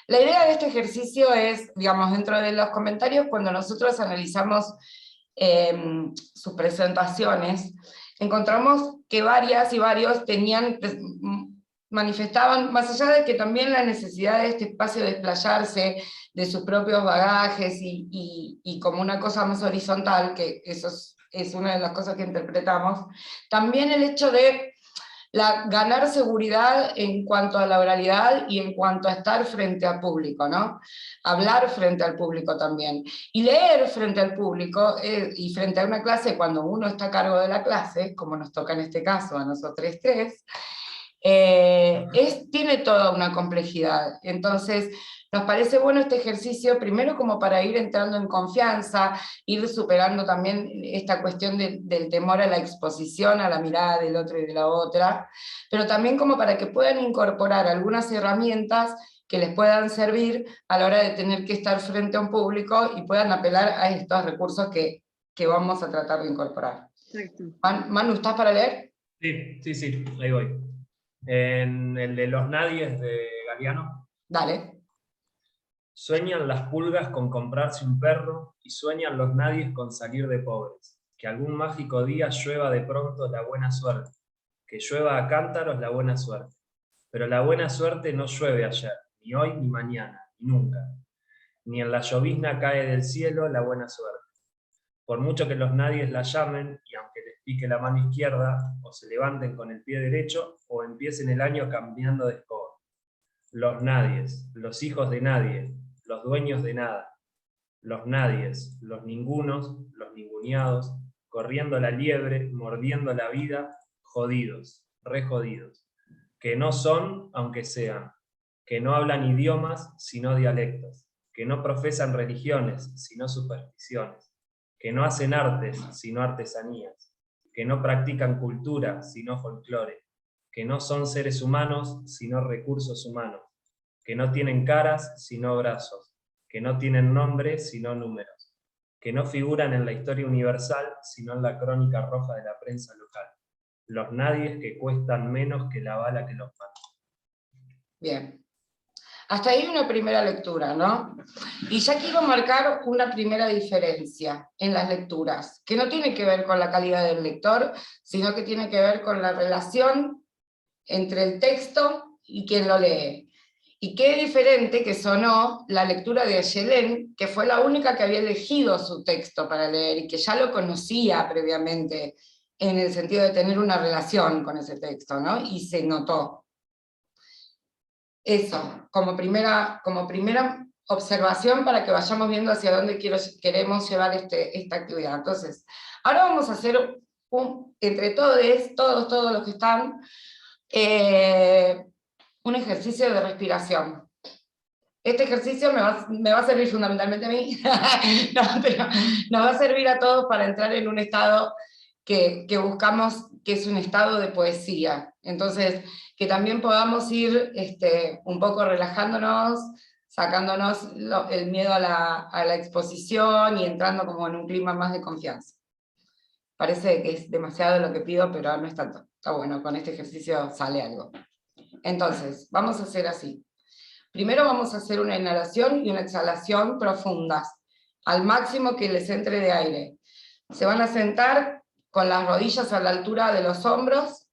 La idea de este ejercicio es, digamos, dentro de los comentarios, cuando nosotros analizamos sus presentaciones, encontramos que varias y varios manifestaban, más allá de que también la necesidad de este espacio de explayarse, de sus propios bagajes y como una cosa más horizontal, que eso es una de las cosas que interpretamos, también el hecho de ganar seguridad en cuanto a la oralidad y en cuanto a estar frente al público, ¿no? Hablar frente al público también. Y leer frente al público y frente a una clase, cuando uno está a cargo de la clase, como nos toca en este caso a nosotros 3, tiene toda una complejidad. Entonces, nos parece bueno este ejercicio, primero como para ir entrando en confianza, ir superando también esta cuestión del temor a la exposición, a la mirada del otro y de la otra, pero también como para que puedan incorporar algunas herramientas que les puedan servir a la hora de tener que estar frente a un público y puedan apelar a estos recursos que vamos a tratar de incorporar. Manu, ¿estás para leer? Sí, ahí voy. En el de los nadies de Galeano. Dale. Sueñan las pulgas con comprarse un perro y sueñan los nadies con salir de pobres. Que algún mágico día llueva de pronto la buena suerte. Que llueva a cántaros la buena suerte. Pero la buena suerte no llueve ayer, ni hoy, ni mañana, ni nunca. Ni en la llovizna cae del cielo la buena suerte. Por mucho que los nadies la llamen, y aunque les pique la mano izquierda, o se levanten con el pie derecho, o empiecen el año cambiando de escoba. Los nadies, los hijos de nadie, los dueños de nada. Los nadies, los ningunos, los ninguneados, corriendo la liebre, mordiendo la vida, jodidos, re jodidos. Que no son, aunque sean. Que no hablan idiomas, sino dialectos. Que no profesan religiones, sino supersticiones. Que no hacen artes, sino artesanías, que no practican cultura, sino folclore, que no son seres humanos, sino recursos humanos, que no tienen caras, sino brazos, que no tienen nombre, sino números, que no figuran en la historia universal, sino en la crónica roja de la prensa local. Los nadies que cuestan menos que la bala que los mata. Bien. Hasta ahí una primera lectura, ¿no? Y ya quiero marcar una primera diferencia en las lecturas, que no tiene que ver con la calidad del lector, sino que tiene que ver con la relación entre el texto y quien lo lee. Y qué diferente que sonó la lectura de Ayelén, que fue la única que había elegido su texto para leer y que ya lo conocía previamente, en el sentido de tener una relación con ese texto, ¿no? Y se notó. Eso, como primera observación para que vayamos viendo hacia dónde queremos llevar esta actividad. Entonces, ahora vamos a hacer, entre todos los que están, un ejercicio de respiración. Este ejercicio me va a servir fundamentalmente a mí, no, pero nos va a servir a todos para entrar en un estado que buscamos, que es un estado de poesía. Entonces, que también podamos ir un poco relajándonos, sacándonos el miedo a la exposición y entrando como en un clima más de confianza. Parece que es demasiado lo que pido, pero no es tanto. Está bueno, con este ejercicio sale algo. Entonces, vamos a hacer así. Primero vamos a hacer una inhalación y una exhalación profundas, al máximo que les entre de aire. Se van a sentar con las rodillas a la altura de los hombros,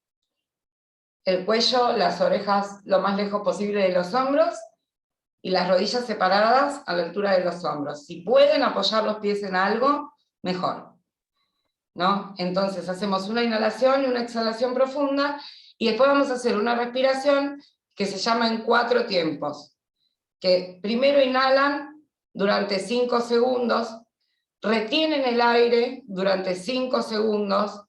el cuello, las orejas lo más lejos posible de los hombros, y las rodillas separadas a la altura de los hombros. Si pueden apoyar los pies en algo, mejor, ¿no? Entonces hacemos una inhalación y una exhalación profunda, y después vamos a hacer una respiración que se llama en 4 tiempos, que primero inhalan durante 5 segundos, retienen el aire durante 5 segundos,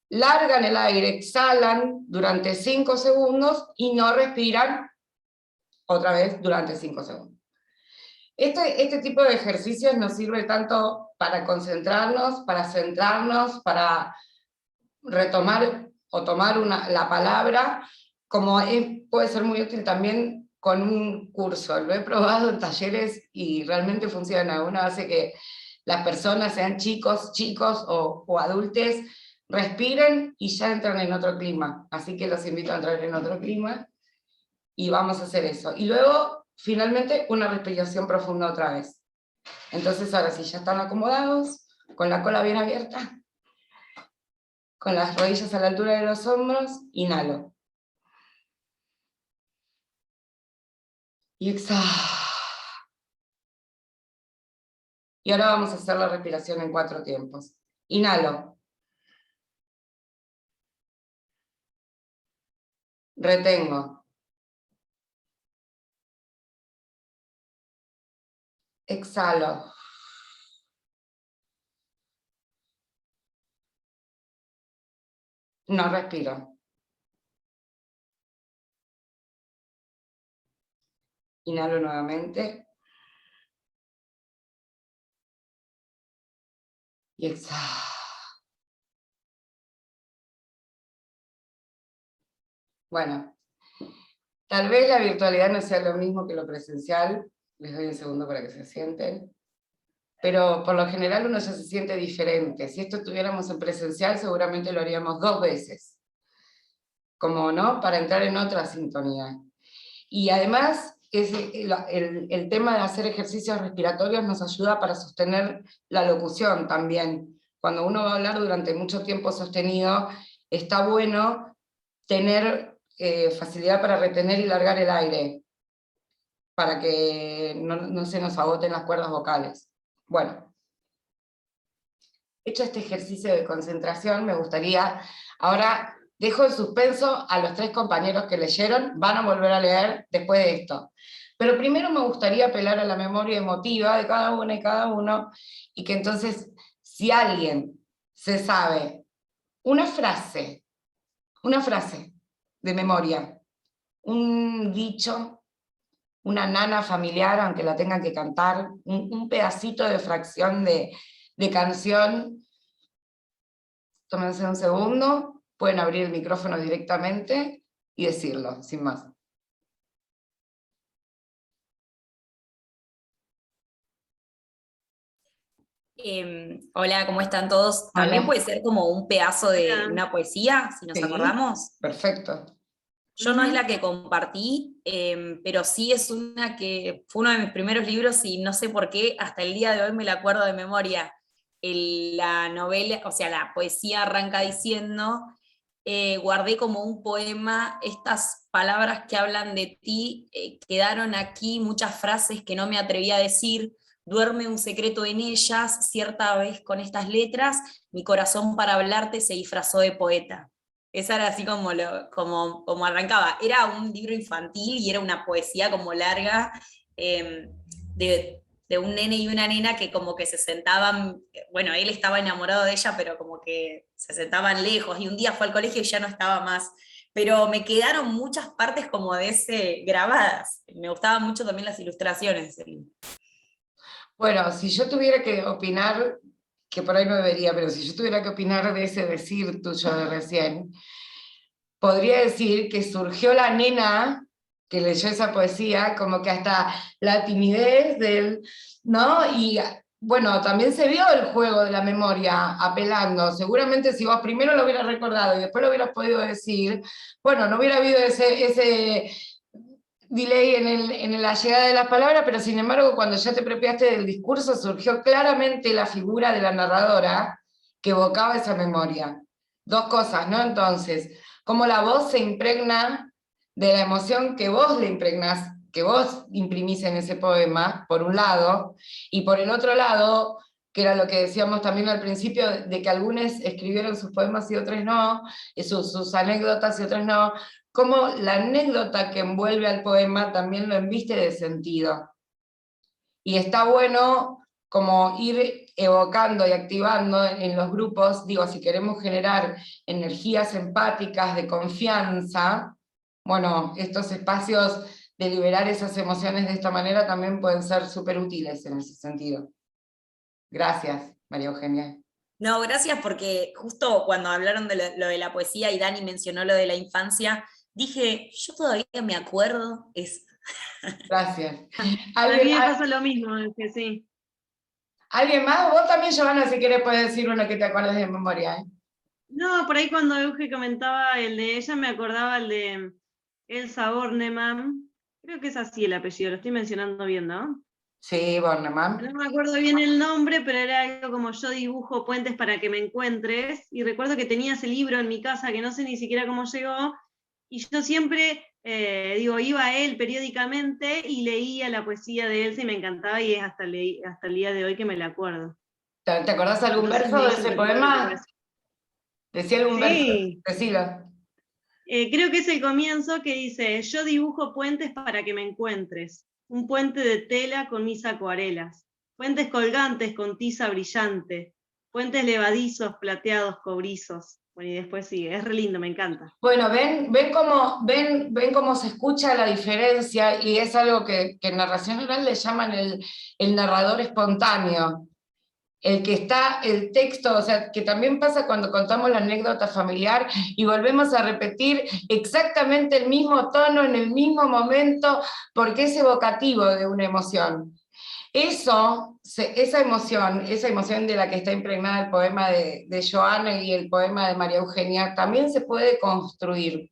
largan el aire, exhalan durante 5 segundos y no respiran otra vez durante 5 segundos. Este tipo de ejercicios nos sirve tanto para concentrarnos, para centrarnos, para retomar o tomar la palabra, como puede ser muy útil también con un curso. Lo he probado en talleres y realmente funciona. Uno hace que las personas, sean chicos o adultos, respiren y ya entran en otro clima. Así que los invito a entrar en otro clima y vamos a hacer eso. Y luego, finalmente, una respiración profunda otra vez. Entonces ahora sí, ya están acomodados, con la cola bien abierta, con las rodillas a la altura de los hombros, inhalo. Y exhalo. Y ahora vamos a hacer la respiración en 4 tiempos. Inhalo. Retengo. Exhalo. No respiro. Inhalo nuevamente. Y exhalo. Bueno, tal vez la virtualidad no sea lo mismo que lo presencial. Les doy un segundo para que se sienten. Pero por lo general uno ya se siente diferente. Si esto estuviéramos en presencial, seguramente lo haríamos 2 veces. Como, ¿no? Para entrar en otra sintonía. Y además, el tema de hacer ejercicios respiratorios nos ayuda para sostener la locución también. Cuando uno va a hablar durante mucho tiempo sostenido, está bueno tener facilidad para retener y largar el aire, para que no se nos agoten las cuerdas vocales. Bueno, hecho este ejercicio de concentración, me gustaría, ahora dejo en suspenso a los 3 compañeros que leyeron, van a volver a leer después de esto. Pero primero me gustaría apelar a la memoria emotiva de cada una y cada uno, y que entonces, si alguien se sabe una frase de memoria, un dicho, una nana familiar, aunque la tengan que cantar, un pedacito de fracción de canción, tómense un segundo, pueden abrir el micrófono directamente y decirlo, sin más. Hola, ¿cómo están todos? También Hola. puede ser como un pedazo de Hola. una poesía, si nos Sí. acordamos. Perfecto. Yo no es la que compartí, pero sí es una que fue uno de mis primeros libros y no sé por qué, hasta el día de hoy me la acuerdo de memoria. La novela, o sea, la poesía arranca diciendo, guardé como un poema estas palabras que hablan de ti, quedaron aquí muchas frases que no me atreví a decir, duerme un secreto en ellas, cierta vez con estas letras, mi corazón para hablarte se disfrazó de poeta. Esa era así como arrancaba. Era un libro infantil y era una poesía como larga de un nene y una nena que como que se sentaban, bueno, él estaba enamorado de ella, pero como que se sentaban lejos, y un día fue al colegio y ya no estaba más. Pero me quedaron muchas partes como de ese grabadas. Me gustaban mucho también las ilustraciones. Bueno, si yo tuviera que opinar, que por ahí no debería, pero si yo tuviera que opinar de ese decir tuyo de recién, podría decir que surgió la nena que leyó esa poesía, como que hasta la timidez del, ¿no? Y bueno, también se vio el juego de la memoria apelando. Seguramente si vos primero lo hubieras recordado y después lo hubieras podido decir, bueno, no hubiera habido ese delay en la llegada de las palabras, pero sin embargo cuando ya te apropiaste del discurso surgió claramente la figura de la narradora que evocaba esa memoria. Dos cosas, ¿no? Entonces, cómo la voz se impregna de la emoción que vos le impregnás, que vos imprimís en ese poema, por un lado, y por el otro lado, que era lo que decíamos también al principio, de que algunos escribieron sus poemas y otros no, sus anécdotas y otros no, como la anécdota que envuelve al poema también lo embiste de sentido. Y está bueno como ir evocando y activando en los grupos, digo, si queremos generar energías empáticas de confianza, bueno, estos espacios de liberar esas emociones de esta manera también pueden ser súper útiles en ese sentido. Gracias, María Eugenia. No, gracias, porque justo cuando hablaron de lo de la poesía y Dani mencionó lo de la infancia, dije, yo todavía me acuerdo eso. Gracias. A mí me pasa lo mismo, es que sí. ¿Alguien más? Vos también, Giovanna, si querés puedes decir uno que te acuerdes de memoria. No, por ahí cuando Euge comentaba el de ella, me acordaba el de Elsa Bornemann. Creo que es así el apellido, lo estoy mencionando bien, ¿no? Sí, Bornemann. No me acuerdo bien el nombre, pero era algo como yo dibujo puentes para que me encuentres. Y recuerdo que tenía ese libro en mi casa que no sé ni siquiera cómo llegó. Y yo siempre, iba a él periódicamente y leía la poesía de Elsa y me encantaba, y es hasta el día de hoy que me la acuerdo. ¿Te acordás algún verso de ese poema? ¿Decía algún verso? Decilo. Creo que es el comienzo que dice, yo dibujo puentes para que me encuentres. Un puente de tela con mis acuarelas. Puentes colgantes con tiza brillante. Puentes levadizos, plateados, cobrizos. Bueno, y después sigue, es re lindo, me encanta. Bueno, ven cómo se escucha la diferencia, y es algo que en narración oral le llaman el narrador espontáneo. El que está el texto, o sea, que también pasa cuando contamos la anécdota familiar y volvemos a repetir exactamente el mismo tono en el mismo momento, porque es evocativo de una emoción. Esa emoción de la que está impregnada el poema de Joana y el poema de María Eugenia, también se puede construir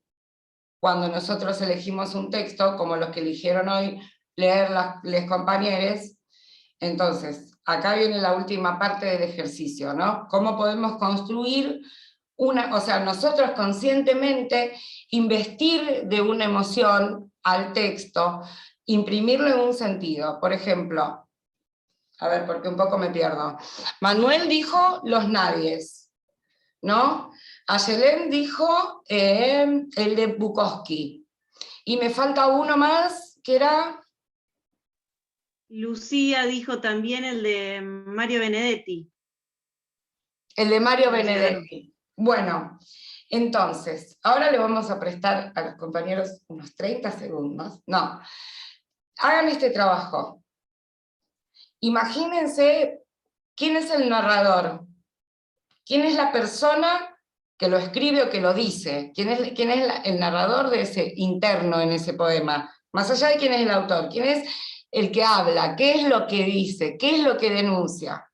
cuando nosotros elegimos un texto, como los que eligieron hoy leer les compañeros. Entonces, acá viene la última parte del ejercicio, ¿no? ¿Cómo podemos construir o sea, nosotros conscientemente investir de una emoción al texto, imprimirlo en un sentido? Por ejemplo, a ver, porque un poco me pierdo. Manuel dijo los nadies, ¿no? Ayelén dijo el de Bukowski. Y me falta uno más, que era... Lucía dijo también el de Mario Benedetti. El de Mario Benedetti. Bueno, entonces, ahora le vamos a prestar a los compañeros unos 30 segundos. No, hagan este trabajo. Imagínense quién es el narrador, quién es la persona que lo escribe o que lo dice, quién es el narrador de ese interno en ese poema, más allá de quién es el autor, quién es el que habla, qué es lo que dice, qué es lo que denuncia.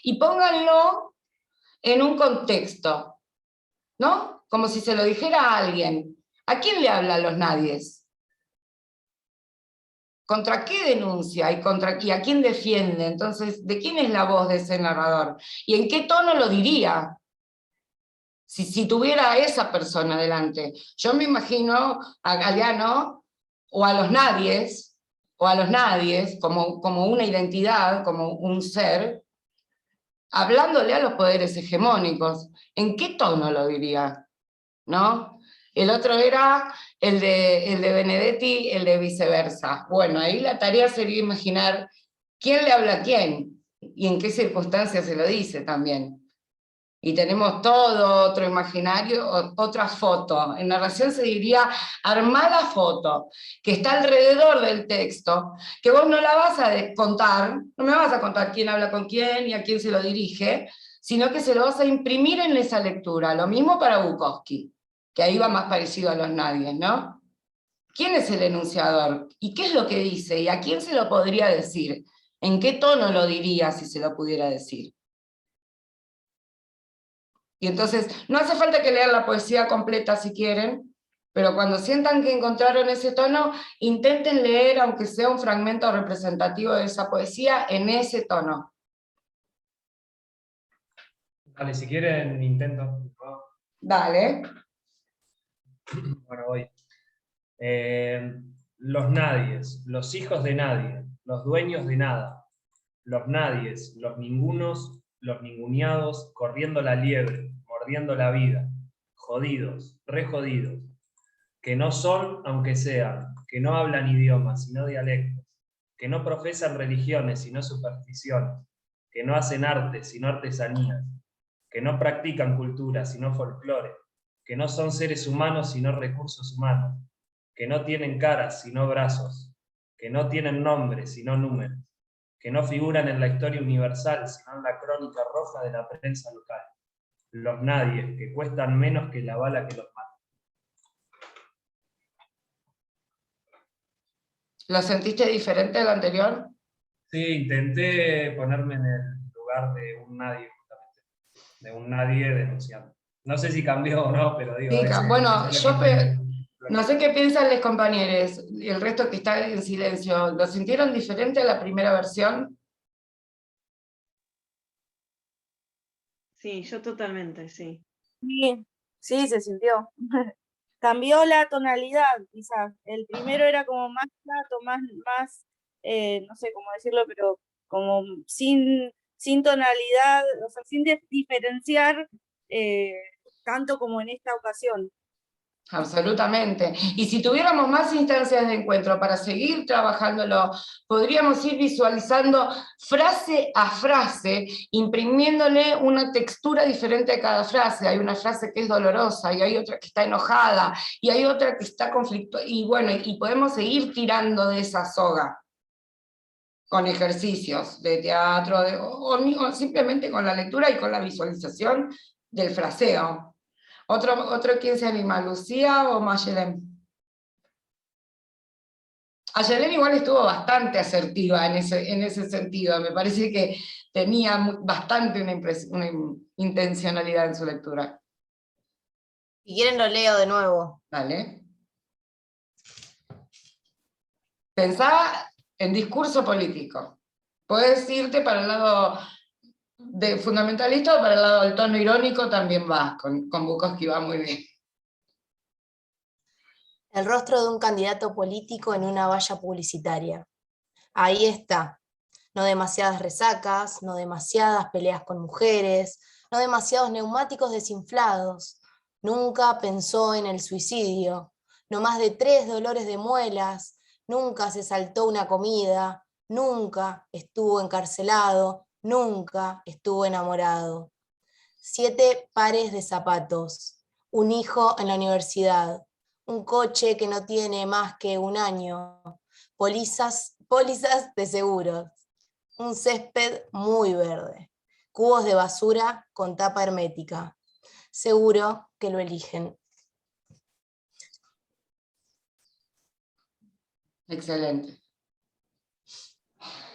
y pónganlo en un contexto, ¿no? Como si se lo dijera a alguien. ¿A quién le hablan los nadies? ¿Contra qué denuncia y a quién defiende? Entonces, ¿de quién es la voz de ese narrador? ¿Y en qué tono lo diría? Si tuviera a esa persona delante. Yo me imagino a Galeano o a los nadies, como una identidad, como un ser, hablándole a los poderes hegemónicos. ¿En qué tono lo diría? ¿No? El otro era el de Benedetti, el de viceversa. Bueno, ahí la tarea sería imaginar quién le habla a quién y en qué circunstancias se lo dice también. Y tenemos todo otro imaginario, otra foto. En narración se diría, armá la foto, que está alrededor del texto, que vos no la vas a contar, no me vas a contar quién habla con quién y a quién se lo dirige, sino que se lo vas a imprimir en esa lectura. Lo mismo para Bukowski, que ahí va más parecido a los nadies, ¿no? ¿Quién es el enunciador? ¿Y qué es lo que dice? ¿Y a quién se lo podría decir? ¿En qué tono lo diría si se lo pudiera decir? Y entonces, no hace falta que lean la poesía completa si quieren, pero cuando sientan que encontraron ese tono, intenten leer, aunque sea un fragmento representativo de esa poesía, en ese tono. Vale, si quieren, intento. Dale. Bueno, voy. Los nadies, los hijos de nadie, los dueños de nada, los nadies, los ningunos, los ninguneados, corriendo la liebre, mordiendo la vida, jodidos, re jodidos, que no son aunque sean, que no hablan idiomas, sino dialectos, que no profesan religiones, sino supersticiones, que no hacen arte, sino artesanías, que no practican cultura, sino folclore, que no son seres humanos, sino recursos humanos, que no tienen caras, sino brazos, que no tienen nombres, sino números, que no figuran en la historia universal, sino en la crónica roja de la prensa local. Los nadies, que cuestan menos que la bala que los mata. ¿Lo sentiste diferente del anterior? Sí, intenté ponerme en el lugar de un nadie, justamente. De un nadie denunciando. No sé si cambió o no, pero digo... Sí, bueno, no sé qué piensan los compañeros, y el resto que está en silencio. ¿Lo sintieron diferente a la primera versión? Sí, yo totalmente, sí. Sí, sí, se sintió. Cambió la tonalidad, quizás. El primero era como más plato, más no sé cómo decirlo, pero como sin tonalidad, o sea, sin diferenciar tanto como en esta ocasión. Absolutamente. Y si tuviéramos más instancias de encuentro para seguir trabajándolo, podríamos ir visualizando frase a frase, imprimiéndole una textura diferente a cada frase. Hay una frase que es dolorosa, y hay otra que está enojada, y hay otra que está conflictuosa, y bueno, y podemos seguir tirando de esa soga, con ejercicios de teatro, o simplemente con la lectura y con la visualización del fraseo. ¿Otro quién se anima? ¿Lucía o Mayelén? Ayelén igual estuvo bastante asertiva en ese sentido, me parece que tenía bastante una intencionalidad en su lectura. Si quieren lo leo de nuevo. Dale. Pensá en discurso político. Puedes irte para el lado de fundamentalista o para el lado del tono irónico, también va, con Bukowski va muy bien. El rostro de un candidato político en una valla publicitaria. Ahí está. No demasiadas resacas, no demasiadas peleas con mujeres, no demasiados neumáticos desinflados. Nunca pensó en el suicidio, no más de 3 dolores de muelas, nunca se saltó una comida, nunca estuvo encarcelado, nunca estuvo enamorado. 7 pares de zapatos, un hijo en la universidad, un coche que no tiene más que 1 año, pólizas de seguros, un césped muy verde, cubos de basura con tapa hermética. Seguro que lo eligen. Excelente.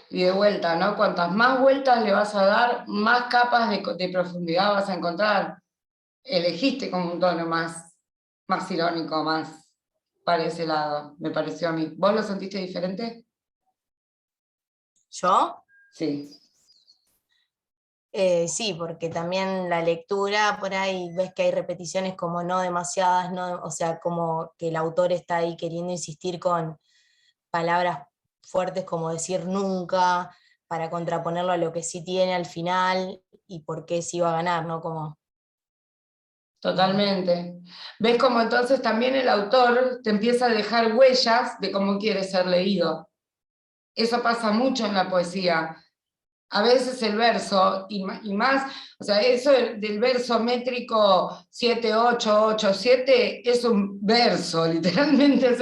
Y de vuelta, ¿no? Cuantas más vueltas le vas a dar, más capas de profundidad vas a encontrar. Elegiste como un tono más irónico, más para ese lado, me pareció a mí. ¿Vos lo sentiste diferente? ¿Yo? Sí. Sí, porque también la lectura, por ahí ves que hay repeticiones como no demasiadas, no, o sea, como que el autor está ahí queriendo insistir con palabras fuertes como decir nunca, para contraponerlo a lo que sí tiene al final y por qué sí va a ganar, ¿no? Como... Totalmente. ¿Ves cómo entonces también el autor te empieza a dejar huellas de cómo quiere ser leído? Eso pasa mucho en la poesía. A veces el verso, y más, o sea, eso del verso métrico 7-8-8-7 es un verso, literalmente es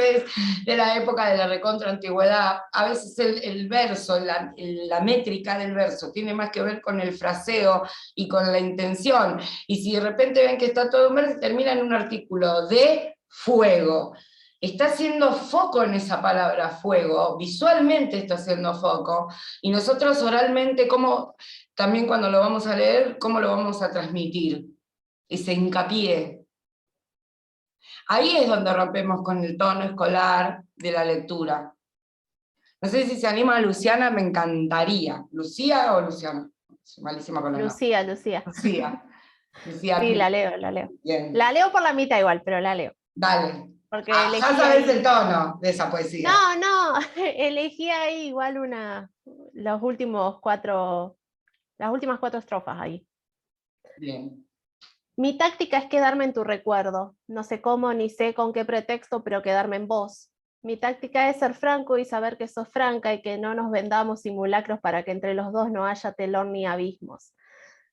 de la época de la recontra antigüedad. A veces el verso, la métrica del verso, tiene más que ver con el fraseo y con la intención. Y si de repente ven que está todo en verso, termina en un artículo de fuego. Está haciendo foco en esa palabra fuego, visualmente está haciendo foco, y nosotros oralmente, también cuando lo vamos a leer, ¿cómo lo vamos a transmitir? Ese hincapié. Ahí es donde rompemos con el tono escolar de la lectura. No sé si se anima Luciana, me encantaría. ¿Lucía o Luciana? Soy malísima con los nombres. Lucía. Lucía. Sí, la leo. Bien. La leo por la mitad igual, pero la leo. Dale. Porque ya sabes el tono de esa poesía. No, elegí ahí igual las últimas 4 estrofas ahí. Bien. Mi táctica es quedarme en tu recuerdo. No sé cómo ni sé con qué pretexto, pero quedarme en vos. Mi táctica es ser franco y saber que sos franca y que no nos vendamos simulacros para que entre los dos no haya telón ni abismos.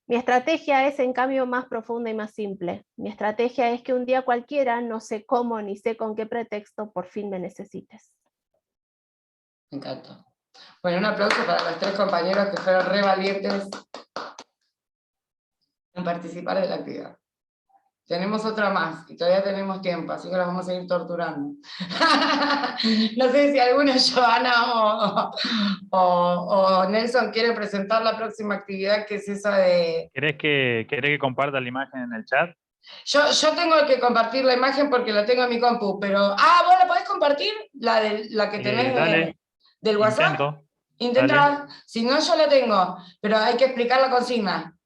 Mi estrategia es, en cambio, más profunda y más simple. Mi estrategia es que un día cualquiera, no sé cómo ni sé con qué pretexto, por fin me necesites. Me encantó. Bueno, un aplauso para los 3 compañeros que fueron re valientes en participar de la actividad. Tenemos otra más, y todavía tenemos tiempo, así que los vamos a ir torturando. No sé si alguno, Joana o Nelson, quiere presentar la próxima actividad, que es esa de... ¿Querés que comparta la imagen en el chat? Yo tengo que compartir la imagen porque la tengo en mi compu, pero... ¿Vos la podés compartir? La que tenés del WhatsApp. Intenta, si no yo la tengo, pero hay que explicar la consigna.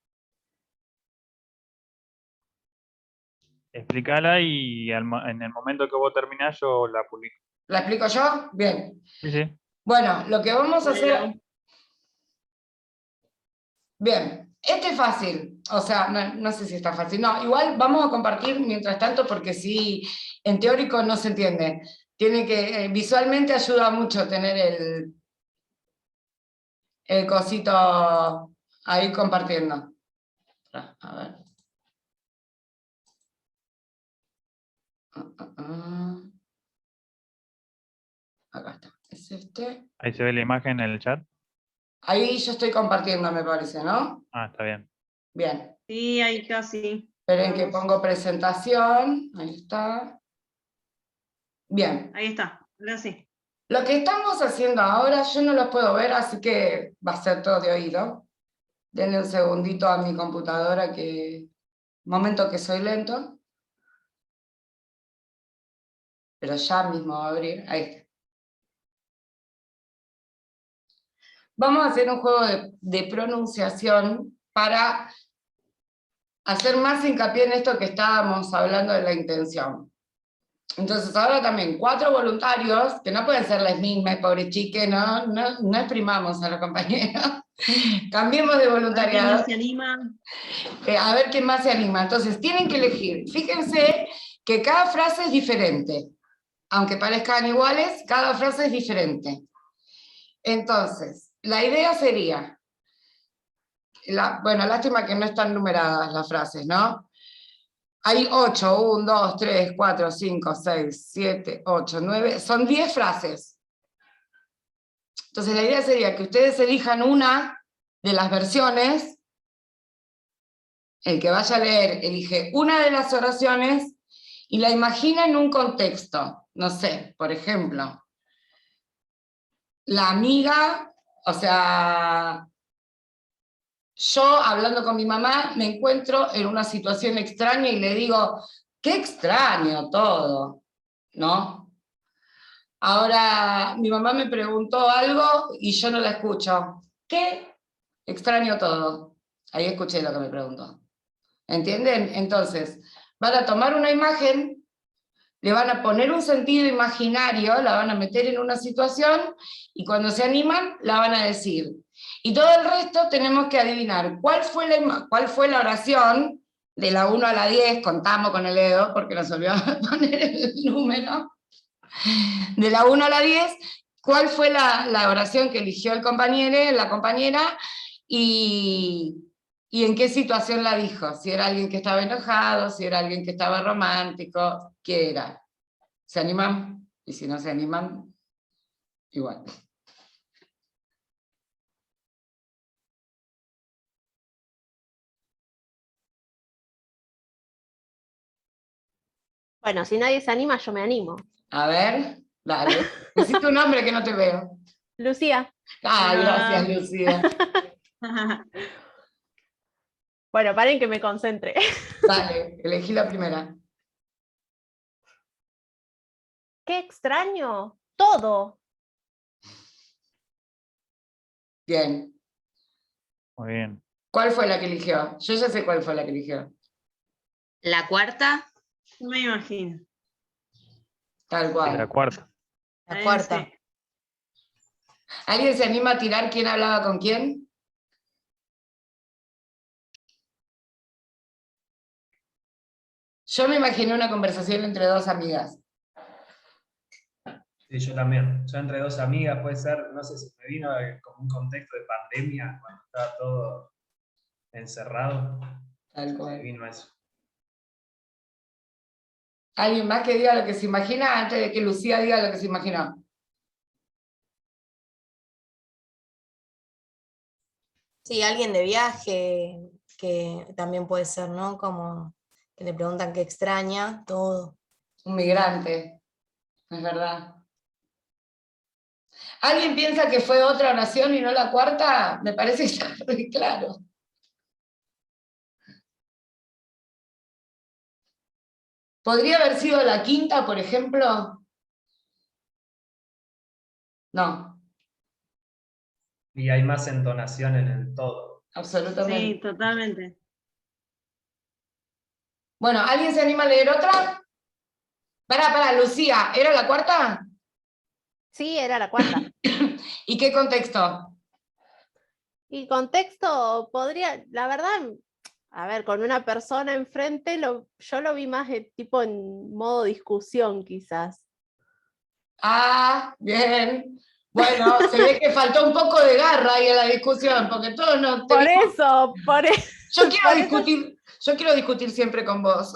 Explícala y en el momento que vos terminás yo la publico. ¿La explico yo? Bien. Sí. Bueno, lo que vamos a hacer... Bien, este es fácil, o sea, no sé si está fácil. No, igual vamos a compartir mientras tanto porque sí, en teórico no se entiende. Tiene que, visualmente ayuda mucho tener el cosito ahí compartiendo. A ver. Acá está, es este. Ahí se ve la imagen en el chat. Ahí yo estoy compartiendo, me parece, ¿no? Está bien. Bien. Sí, ahí casi. Esperen que pongo presentación. Ahí está. Bien. Ahí está, ahora sí. Lo que estamos haciendo ahora, yo no lo puedo ver, así que va a ser todo de oído. Denle un segundito a mi computadora, momento que soy lento. Pero ya mismo va a abrir. Ahí está. Vamos a hacer un juego de pronunciación para hacer más hincapié en esto que estábamos hablando de la intención. Entonces ahora también 4 voluntarios, que no pueden ser las mismas, pobre chique, no exprimamos a los compañeros. Cambiemos de voluntariado. ¿Quién más se anima? A ver quién más se anima. Entonces tienen que elegir. Fíjense que cada frase es diferente. Aunque parezcan iguales, cada frase es diferente. Entonces, la idea sería, bueno, lástima que no están numeradas las frases, ¿no? Hay 8, 1, 2, 3, 4, 5, 6, 7, 8, 9, son 10 frases. Entonces la idea sería que ustedes elijan una de las versiones, el que vaya a leer elige una de las oraciones y la imagina en un contexto. No sé, por ejemplo, la amiga O sea, yo hablando con mi mamá me encuentro en una situación extraña y le digo, qué extraño todo, ¿no? Ahora mi mamá me preguntó algo y yo no la escucho. ¿Qué? Extraño todo. Ahí escuché lo que me preguntó. ¿Entienden? Entonces, van a tomar una imagen, le van a poner un sentido imaginario, la van a meter en una situación y cuando se animan la van a decir. Y todo el resto tenemos que adivinar cuál fue la oración de la 1 a la 10, contamos con el dedo porque nos olvidamos poner el número, de la 1 a la 10, cuál fue la oración que eligió el compañero, la compañera, y en qué situación la dijo, si era alguien que estaba enojado, si era alguien que estaba romántico, ¿qué era? ¿Se animan? Y si no se animan, igual. Bueno, si nadie se anima, yo me animo. A ver, dale. Necesito un nombre que no te veo. Lucía. Ah, gracias, Lucía. Bueno, paren que me concentre. Dale, elegí la primera. ¡Qué extraño! Todo. Bien. Muy bien. ¿Cuál fue la que eligió? Yo ya sé cuál fue la que eligió. La cuarta. No me imagino. Tal cual. La cuarta. La cuarta. ¿Alguien se anima a tirar quién hablaba con quién? Yo me imaginé una conversación entre dos amigas. Sí, yo también. Yo entre dos amigas puede ser, no sé si me vino como un contexto de pandemia, cuando estaba todo encerrado. Tal cual. Me vino eso. ¿Alguien más que diga lo que se imagina antes de que Lucía diga lo que se imaginó? Sí, alguien de viaje, que también puede ser, ¿no? Como que le preguntan qué extraña, todo. Un migrante, es verdad. ¿Alguien piensa que fue otra oración y no la cuarta? Me parece que está muy claro. ¿Podría haber sido la quinta, por ejemplo? No. Y hay más entonación en el todo. Absolutamente. Sí, totalmente. Bueno, ¿alguien se anima a leer otra? Pará, Lucía, ¿era la cuarta? Sí, era la cuarta. ¿Y qué contexto? Y contexto podría, la verdad, a ver, con una persona enfrente, yo lo vi más tipo en modo discusión, quizás. Ah, bien. Bueno, se ve que faltó un poco de garra ahí en la discusión, porque todos no tenemos... Por eso. Yo quiero discutir siempre con vos.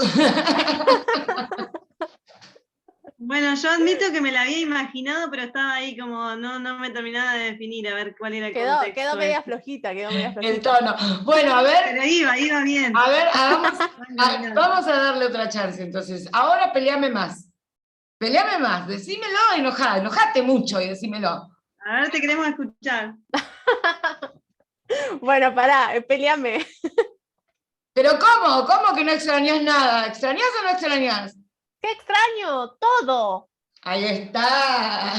Bueno, yo admito que me la había imaginado, pero estaba ahí como, no me terminaba de definir, a ver cuál era el contexto. Quedó media flojita, El tono. Bueno, a ver. Pero iba bien. A ver, vamos a darle otra chance, entonces. Ahora peleame más. Peleame más, decímelo enojate mucho y decímelo. A ver, te queremos escuchar. Bueno, pará, peleame. ¿Pero cómo? ¿Cómo que no extrañas nada? ¿Extrañas o no extrañas? ¡Qué extraño! ¡Todo! Ahí está.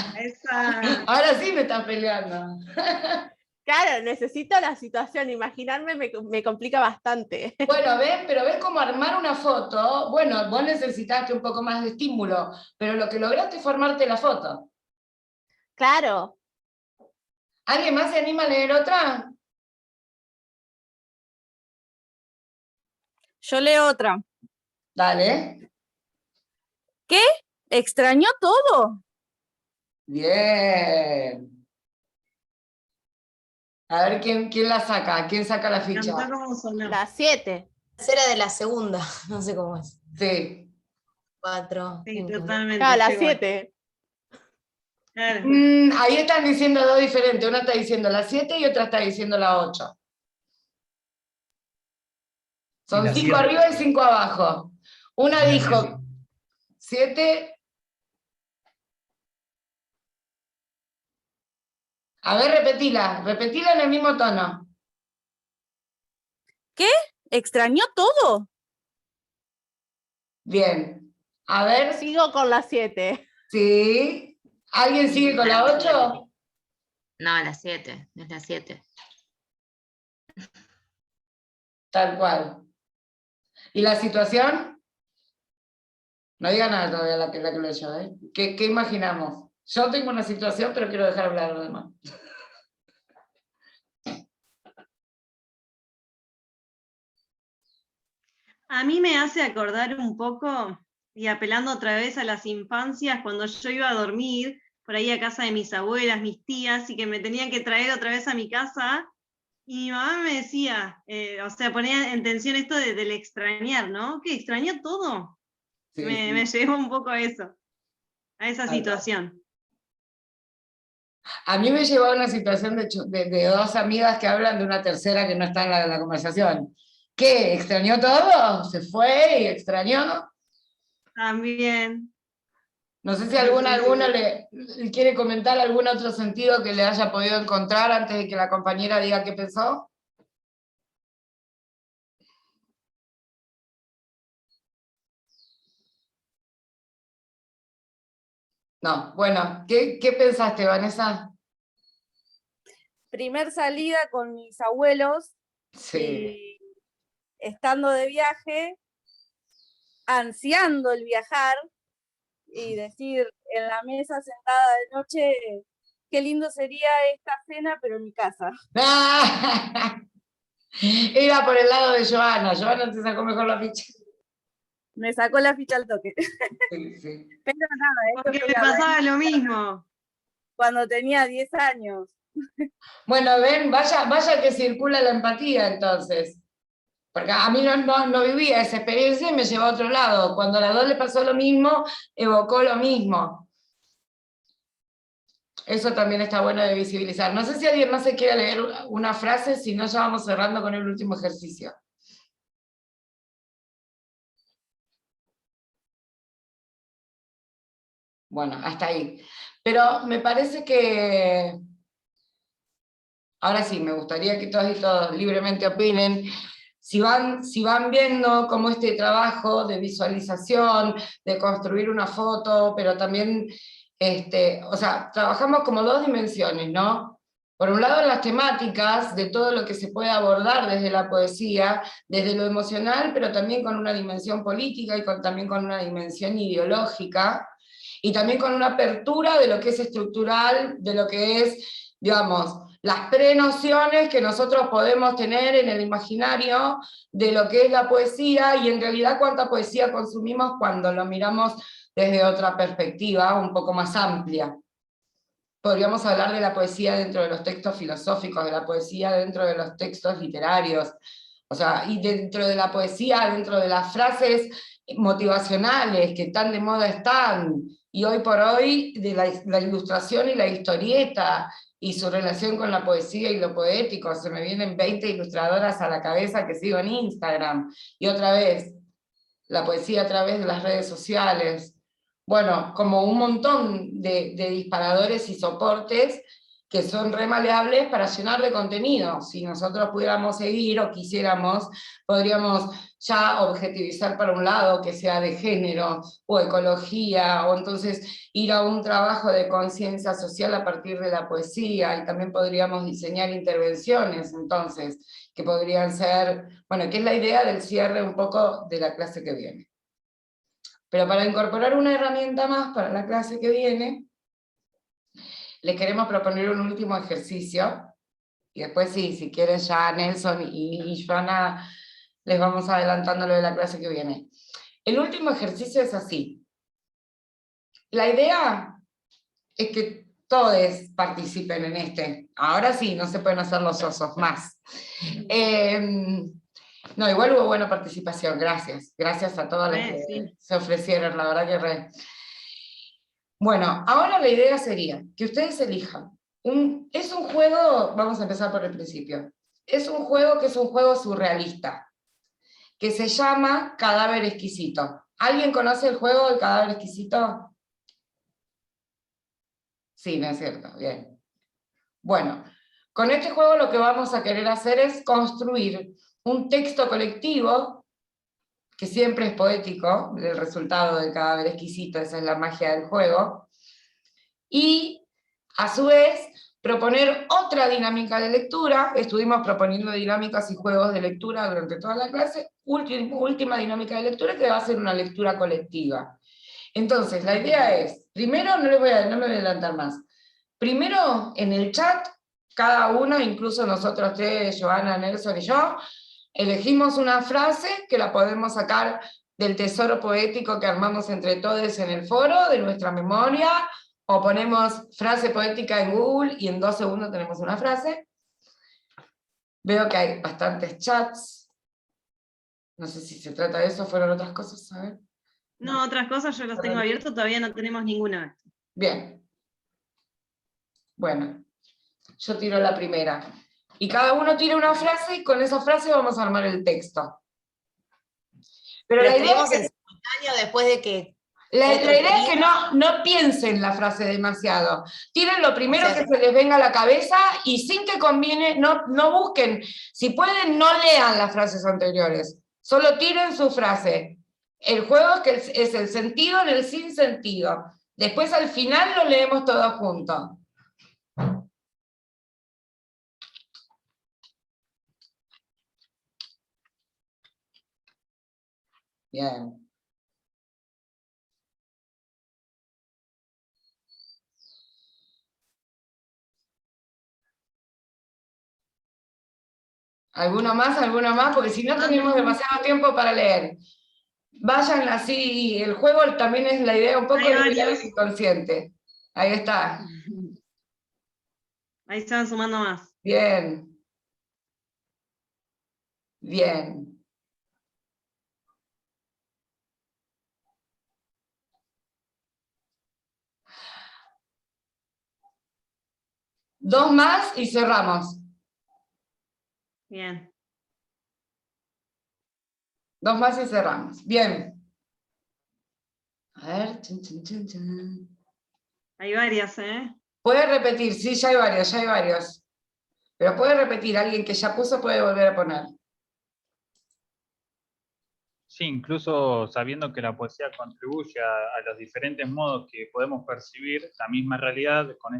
Ahora sí me estás peleando. Claro, necesito la situación, imaginarme me complica bastante. Bueno, pero ves cómo armar una foto, bueno, vos necesitaste un poco más de estímulo, pero lo que lograste es formarte la foto. Claro. ¿Alguien más se anima a leer otra? Yo leo otra. Dale. ¿Qué? ¿Extrañó todo? Bien. A ver quién la saca, quién saca la ficha. La 7. Era de la segunda, no sé cómo es. Sí. 4. Sí, totalmente. Ah, la 7. Claro. Ahí están diciendo dos diferentes, una está diciendo la 7 y otra está diciendo la 8. Son 5 arriba y 5 abajo. Una dijo 7. A ver, repetila en el mismo tono. ¿Qué? ¿Extrañó todo? Bien. A ver. Sigo con la 7. Sí. ¿Alguien sigue con la 8? No, la 7, es la 7. Tal cual. ¿Y la situación? No diga nada todavía la que leyó, ¿eh? ¿Qué imaginamos? Yo tengo una situación, pero quiero dejar hablar a los demás. A mí me hace acordar un poco, y apelando otra vez a las infancias, cuando yo iba a dormir por ahí a casa de mis abuelas, mis tías, y que me tenían que traer otra vez a mi casa, y mi mamá me decía, o sea, ponía en tensión esto del extrañar, ¿no? ¿Que extrañó todo? Sí, Me llevó un poco a eso, a esa situación. A mí me llevó a una situación de dos amigas que hablan de una tercera que no está en la conversación. ¿Qué? ¿Extrañó todo? ¿Se fue y extrañó? También. No sé si alguna le quiere comentar algún otro sentido que le haya podido encontrar antes de que la compañera diga qué pensó. No, bueno, ¿qué pensaste, Vanessa? Primer salida con mis abuelos, Sí. y estando de viaje, ansiando el viajar, y decir en la mesa sentada de noche, qué lindo sería esta cena, pero en mi casa. Era por el lado de Joana. Joana te sacó mejor la ficha. Me sacó la ficha al toque. Sí, sí. Pero nada, Porque me pasaba lo mismo. Cuando tenía 10 años. Bueno, ven, vaya que circula la empatía entonces. Porque a mí no vivía esa experiencia y me llevó a otro lado. Cuando a las dos le pasó lo mismo, evocó lo mismo. Eso también está bueno de visibilizar. No sé si alguien más se quiere leer una frase, si no ya vamos cerrando con el último ejercicio. Bueno, hasta ahí. Pero me parece que... Ahora sí, me gustaría que todas y todos libremente opinen. Si van viendo cómo este trabajo de visualización, de construir una foto, pero también, o sea, trabajamos como dos dimensiones, ¿no? Por un lado, las temáticas de todo lo que se puede abordar desde la poesía, desde lo emocional, pero también con una dimensión política y también con una dimensión ideológica, y también con una apertura de lo que es estructural, de lo que es, digamos, las prenociones que nosotros podemos tener en el imaginario de lo que es la poesía, y en realidad cuánta poesía consumimos cuando lo miramos desde otra perspectiva, un poco más amplia. Podríamos hablar de la poesía dentro de los textos filosóficos, de la poesía dentro de los textos literarios, o sea, y dentro de la poesía, dentro de las frases motivacionales que tan de moda están, y hoy por hoy de la ilustración y la historieta, y su relación con la poesía y lo poético. Se me vienen 20 ilustradoras a la cabeza que sigo en Instagram, y otra vez, la poesía a través de las redes sociales. Bueno, como un montón de disparadores y soportes que son re maleables para llenar de contenido. Si nosotros pudiéramos seguir o quisiéramos, podríamos ya objetivizar para un lado que sea de género o ecología, o entonces ir a un trabajo de conciencia social a partir de la poesía, y también podríamos diseñar intervenciones, entonces, que podrían ser, bueno, que es la idea del cierre un poco de la clase que viene. Pero para incorporar una herramienta más para la clase que viene, les queremos proponer un último ejercicio, y después sí, si quieren ya Nelson y Joana, les vamos adelantando lo de la clase que viene. El último ejercicio es así. La idea es que todos participen en este. Ahora sí, no se pueden hacer los osos más. No, igual hubo buena participación, gracias. Gracias a todos los que se ofrecieron, la verdad que re. Bueno, ahora la idea sería que ustedes elijan. Es un juego, vamos a empezar por el principio. Es un juego que es un juego surrealista, que se llama Cadáver Exquisito. ¿Alguien conoce el juego del Cadáver Exquisito? Sí, no es cierto, bien. Bueno, con este juego lo que vamos a querer hacer es construir un texto colectivo, que siempre es poético, el resultado del cadáver exquisito, esa es la magia del juego, y a su vez proponer otra dinámica de lectura. Estuvimos proponiendo dinámicas y juegos de lectura durante toda la clase. Última dinámica de lectura, que va a ser una lectura colectiva. Entonces, la idea es, primero, no me voy a adelantar más, primero en el chat, cada uno, incluso nosotros tres, Joana, Nelson y yo, elegimos una frase que la podemos sacar del tesoro poético que armamos entre todos en el foro, de nuestra memoria, o ponemos frase poética en Google y en 2 segundos tenemos una frase. Veo que hay bastantes chats. No sé si se trata de eso, fueron otras cosas, a ver. No, otras cosas yo los tengo abiertos, todavía no tenemos ninguna. Bien. Bueno, yo tiro la primera. Y cada uno tira una frase y con esa frase vamos a armar el texto. Pero la idea es que... en simultáneo después de que... La idea es que no piensen la frase demasiado. Tiren lo primero que se les venga a la cabeza y sin que conviene, no busquen. Si pueden, no lean las frases anteriores. Solo tiren su frase. El juego es el sentido en el sinsentido. Después al final lo leemos todos juntos. Bien. ¿Alguno más? ¿Alguno más? Porque si no tenemos demasiado tiempo para leer. Vayan así, el juego también es la idea un poco de liberar el inconsciente. Ahí está. Ahí se van sumando más. Bien. Bien. Dos más y cerramos. Bien. Dos más y cerramos. Bien. A ver. Chun, chun, chun, chun. Hay varias, ¿eh? Puede repetir, sí, ya hay varios. Pero puede repetir, alguien que ya puso puede volver a poner. Sí, incluso sabiendo que la poesía contribuye a los diferentes modos que podemos percibir la misma realidad, con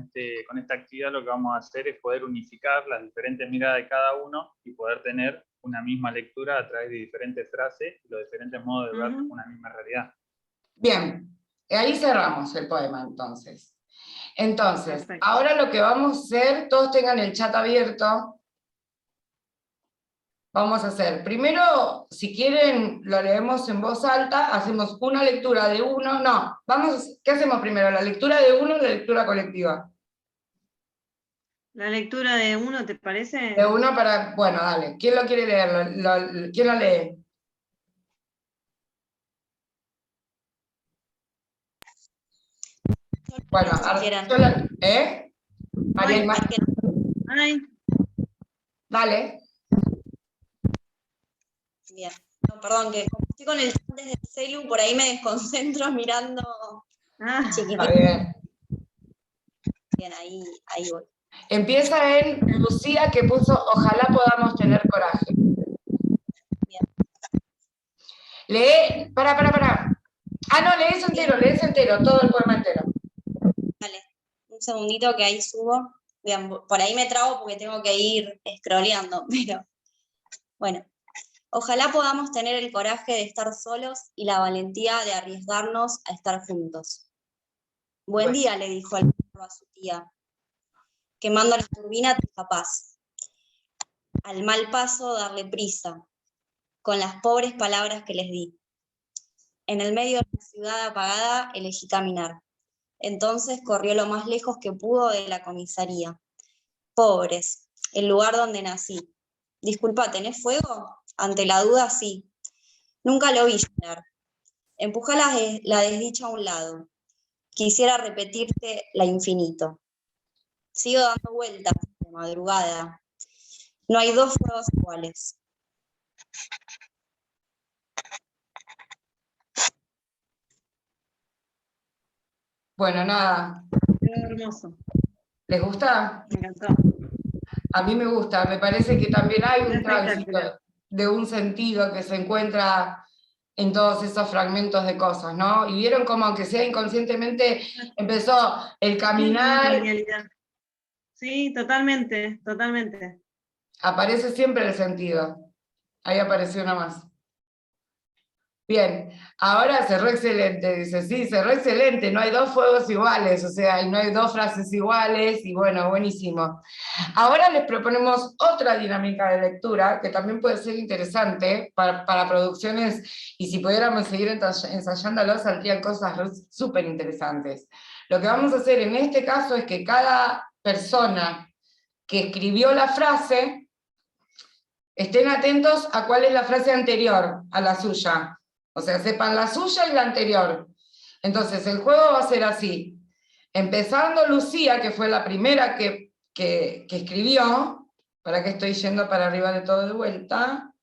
esta actividad lo que vamos a hacer es poder unificar las diferentes miradas de cada uno y poder tener una misma lectura a través de diferentes frases y los diferentes modos de ver una misma realidad. Bien, ahí cerramos el poema entonces. Entonces, ahora lo que vamos a hacer, todos tengan el chat abierto. Vamos a hacer, primero, si quieren, lo leemos en voz alta, hacemos una lectura de uno, ¿qué hacemos primero? ¿La lectura de uno o la lectura colectiva? La lectura de uno, ¿te parece? De uno para, bueno, dale, ¿quién lo quiere leer? ¿Quién lo lee? Bueno, ¿eh? María, dale. Bien. No, perdón, que como estoy con el chat desde el celu, por ahí me desconcentro mirando chiquitito. Está bien. Bien, ahí voy. Empieza en Lucía, que puso, ojalá podamos tener coraje. Bien. Lee, para. Ah, no, lees entero, todo el poema entero. Vale, un segundito que ahí subo. Bien, por ahí me trabo porque tengo que ir scrolleando, pero bueno. Ojalá podamos tener el coraje de estar solos y la valentía de arriesgarnos a estar juntos. Buen día, le dijo el perro a su tía, quemando la turbina capaz. Al mal paso darle prisa, con las pobres palabras que les di. En el medio de la ciudad apagada elegí caminar. Entonces corrió lo más lejos que pudo de la comisaría. Pobres, el lugar donde nací. Disculpa, ¿tenés fuego? Ante la duda, sí. Nunca lo vi llorar. Empujá la desdicha a un lado. Quisiera repetirte la infinito. Sigo dando vueltas de madrugada. No hay dos fuegos iguales. Bueno, nada. Hermoso. ¿Les gusta? Me encantó. A mí me gusta, me parece que también hay un Espectacular. tránsito de un sentido que se encuentra en todos esos fragmentos de cosas, ¿no? Y vieron como aunque sea inconscientemente empezó el Sí, caminar, linealidad. Sí, totalmente, totalmente. aparece siempre el sentido. Ahí apareció una más. Bien, ahora cerró excelente, dice, sí, cerró excelente, no hay dos fuegos iguales, o sea, y no hay dos frases iguales, y bueno, buenísimo. Ahora les proponemos otra dinámica de lectura, que también puede ser interesante para producciones, y si pudiéramos seguir ensayándolo, saldrían cosas súper interesantes. Lo que vamos a hacer en este caso es que cada persona que escribió la frase, estén atentos a cuál es la frase anterior a la suya. O sea, sepan la suya y la anterior. Entonces, el juego va a ser así. Empezando Lucía, que fue la primera que escribió, para que estoy yendo para arriba de todo de vuelta.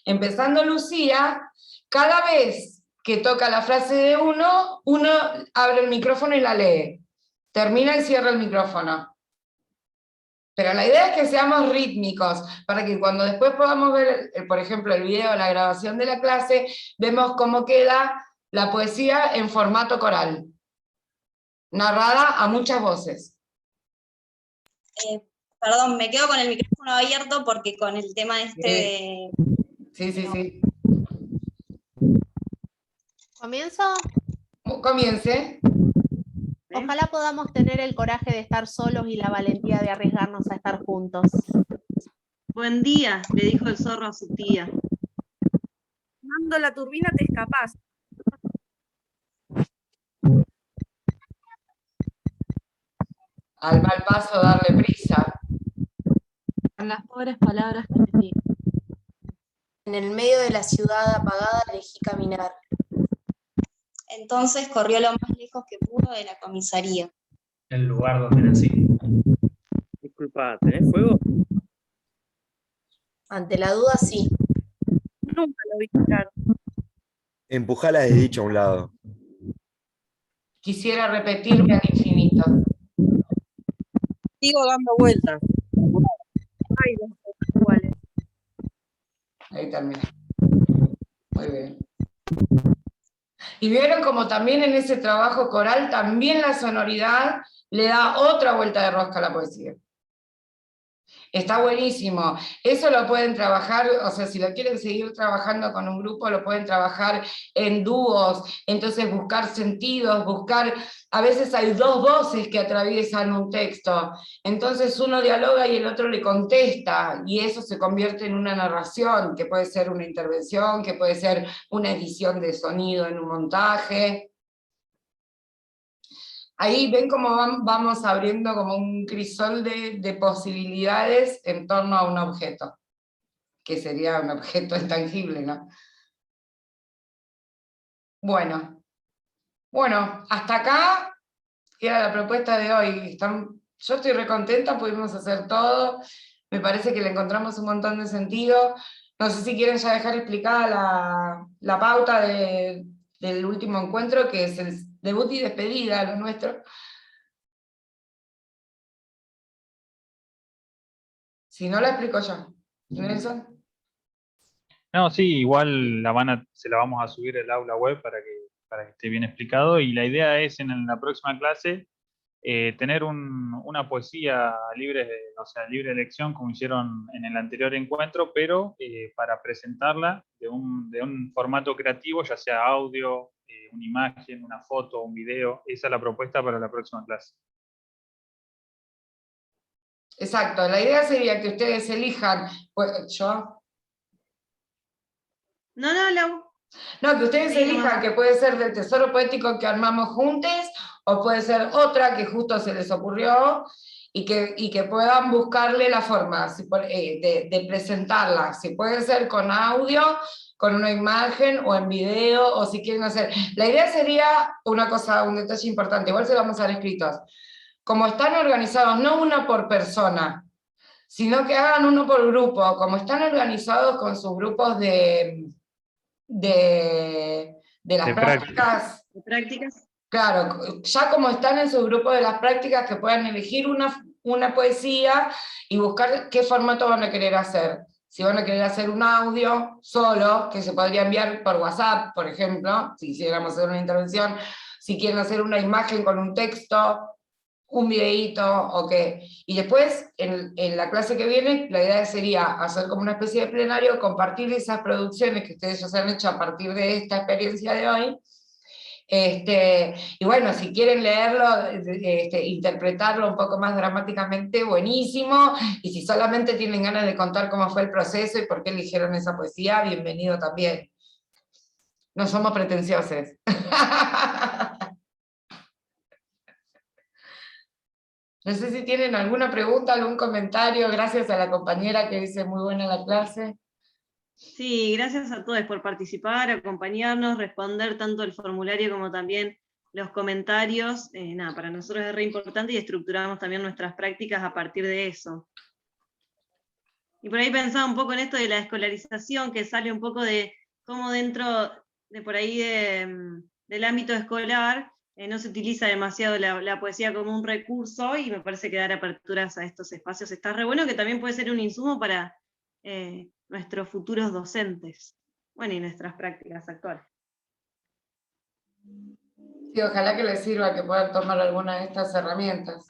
Empezando Lucía, cada vez que toca la frase de uno abre el micrófono y la lee. Termina y cierra el micrófono. Pero la idea es que seamos rítmicos, para que cuando después podamos ver, por ejemplo, el video, la grabación de la clase, vemos cómo queda la poesía en formato coral, narrada a muchas voces. Perdón, me quedo con el micrófono abierto porque con el tema de... Sí. ¿Comienzo? Comience. Ojalá podamos tener el coraje de estar solos y la valentía de arriesgarnos a estar juntos. Buen día, le dijo el zorro a su tía. Mando la turbina te escapás. Al mal paso darle prisa. Con las pobres palabras que metí. En el medio de la ciudad apagada elegí caminar. Entonces corrió lo más lejos que pudo de la comisaría. El lugar donde nací. Disculpa, ¿tenés fuego? Ante la duda, sí. Nunca lo vi claro. Empujá la desdicha a un lado. Quisiera repetirme al infinito. Sigo dando vueltas. Hay dos cosas iguales. Ahí termina. Muy bien. Y vieron como también en ese trabajo coral, también la sonoridad le da otra vuelta de rosca a la poesía. Está buenísimo. Eso lo pueden trabajar, o sea, si lo quieren seguir trabajando con un grupo, lo pueden trabajar en dúos, entonces buscar sentidos, a veces hay dos voces que atraviesan un texto, entonces uno dialoga y el otro le contesta, y eso se convierte en una narración, que puede ser una intervención, que puede ser una edición de sonido en un montaje. Ahí ven cómo vamos abriendo como un crisol de posibilidades en torno a un objeto, que sería un objeto intangible, ¿no? Bueno, hasta acá era la propuesta de hoy. Yo estoy recontenta, pudimos hacer todo, me parece que le encontramos un montón de sentido. No sé si quieren ya dejar explicada la pauta del último encuentro, que es el debut y despedida, lo nuestro. Si no, la explico yo. ¿Nelson? No, sí, igual se la vamos a subir al aula web para que esté bien explicado, y la idea es en la próxima clase tener una poesía libre de elección, como hicieron en el anterior encuentro, pero para presentarla de un formato creativo, ya sea audio, una imagen, una foto, un video. Esa es la propuesta para la próxima clase. Exacto, la idea sería que ustedes elijan, ¿yo? No, que ustedes elijan, que puede ser del tesoro poético que armamos juntos, o puede ser otra que justo se les ocurrió, y que puedan buscarle la forma de presentarla, si puede ser con audio, con una imagen, o en video, o si quieren hacer. La idea sería un detalle importante, igual se lo vamos a dar escritos. Como están organizados, no uno por persona, sino que hagan uno por grupo, como están organizados con sus grupos de las prácticas. Claro, ya como están en su grupo de las prácticas, que puedan elegir una poesía y buscar qué formato van a querer hacer. Si van a querer hacer un audio solo, que se podría enviar por WhatsApp, por ejemplo, si quisiéramos hacer una intervención, si quieren hacer una imagen con un texto, un videíto, o qué. Y después, en la clase que viene, la idea sería hacer como una especie de plenario, compartir esas producciones que ustedes ya se han hecho a partir de esta experiencia de hoy. Y bueno, si quieren leerlo, interpretarlo un poco más dramáticamente, buenísimo, y si solamente tienen ganas de contar cómo fue el proceso y por qué eligieron esa poesía, bienvenido también. No somos pretenciosos. No sé si tienen alguna pregunta, algún comentario, gracias a la compañera que dice muy buena la clase. Sí, gracias a todos por participar, acompañarnos, responder tanto el formulario como también los comentarios. Nada, para nosotros es re importante y estructuramos también nuestras prácticas a partir de eso. Y por ahí pensaba un poco en esto de la escolarización, que sale un poco de cómo dentro de por ahí del ámbito escolar no se utiliza demasiado la poesía como un recurso, y me parece que dar aperturas a estos espacios está re bueno, que también puede ser un insumo para nuestros futuros docentes, bueno, y nuestras prácticas actuales. Sí, ojalá que les sirva, que puedan tomar alguna de estas herramientas.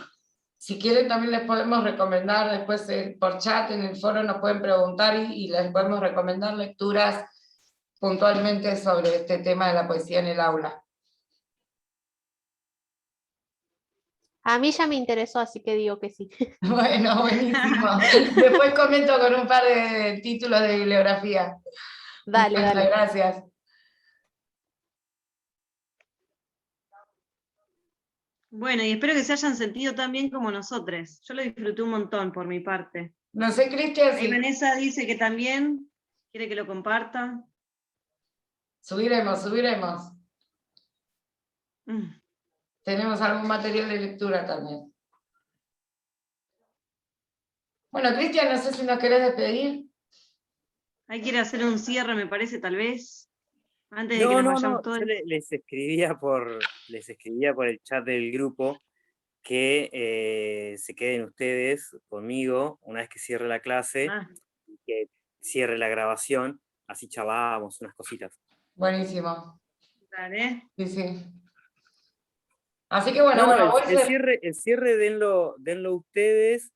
Si quieren también les podemos recomendar, después por chat en el foro nos pueden preguntar y les podemos recomendar lecturas puntualmente sobre este tema de la poesía en el aula. A mí ya me interesó, así que digo que sí. Bueno, buenísimo. Después comento con un par de títulos de bibliografía. Dale, Muchas dale. gracias. Bueno, y espero que se hayan sentido tan bien como nosotros. Yo lo disfruté un montón por mi parte. No sé, Cristian, Ahí Vanessa dice que también quiere que lo comparta. Subiremos. Tenemos algún material de lectura también. Bueno, Cristian, no sé si nos querés despedir. Ahí quiere hacer un cierre, me parece, tal vez. Antes de que nos vayamos todos. Yo les escribía por el chat del grupo que se queden ustedes conmigo una vez que cierre la clase, y que cierre la grabación, así charlábamos unas cositas. Buenísimo. Dale. Sí. Así que bueno, el cierre denlo ustedes,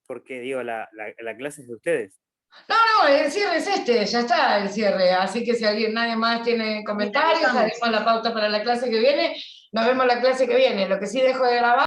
porque digo, la clase es de ustedes. No, el cierre es ya está el cierre, así que si nadie más tiene comentarios, haremos la pauta para la clase que viene, nos vemos la clase que viene. Lo que sí dejo de grabar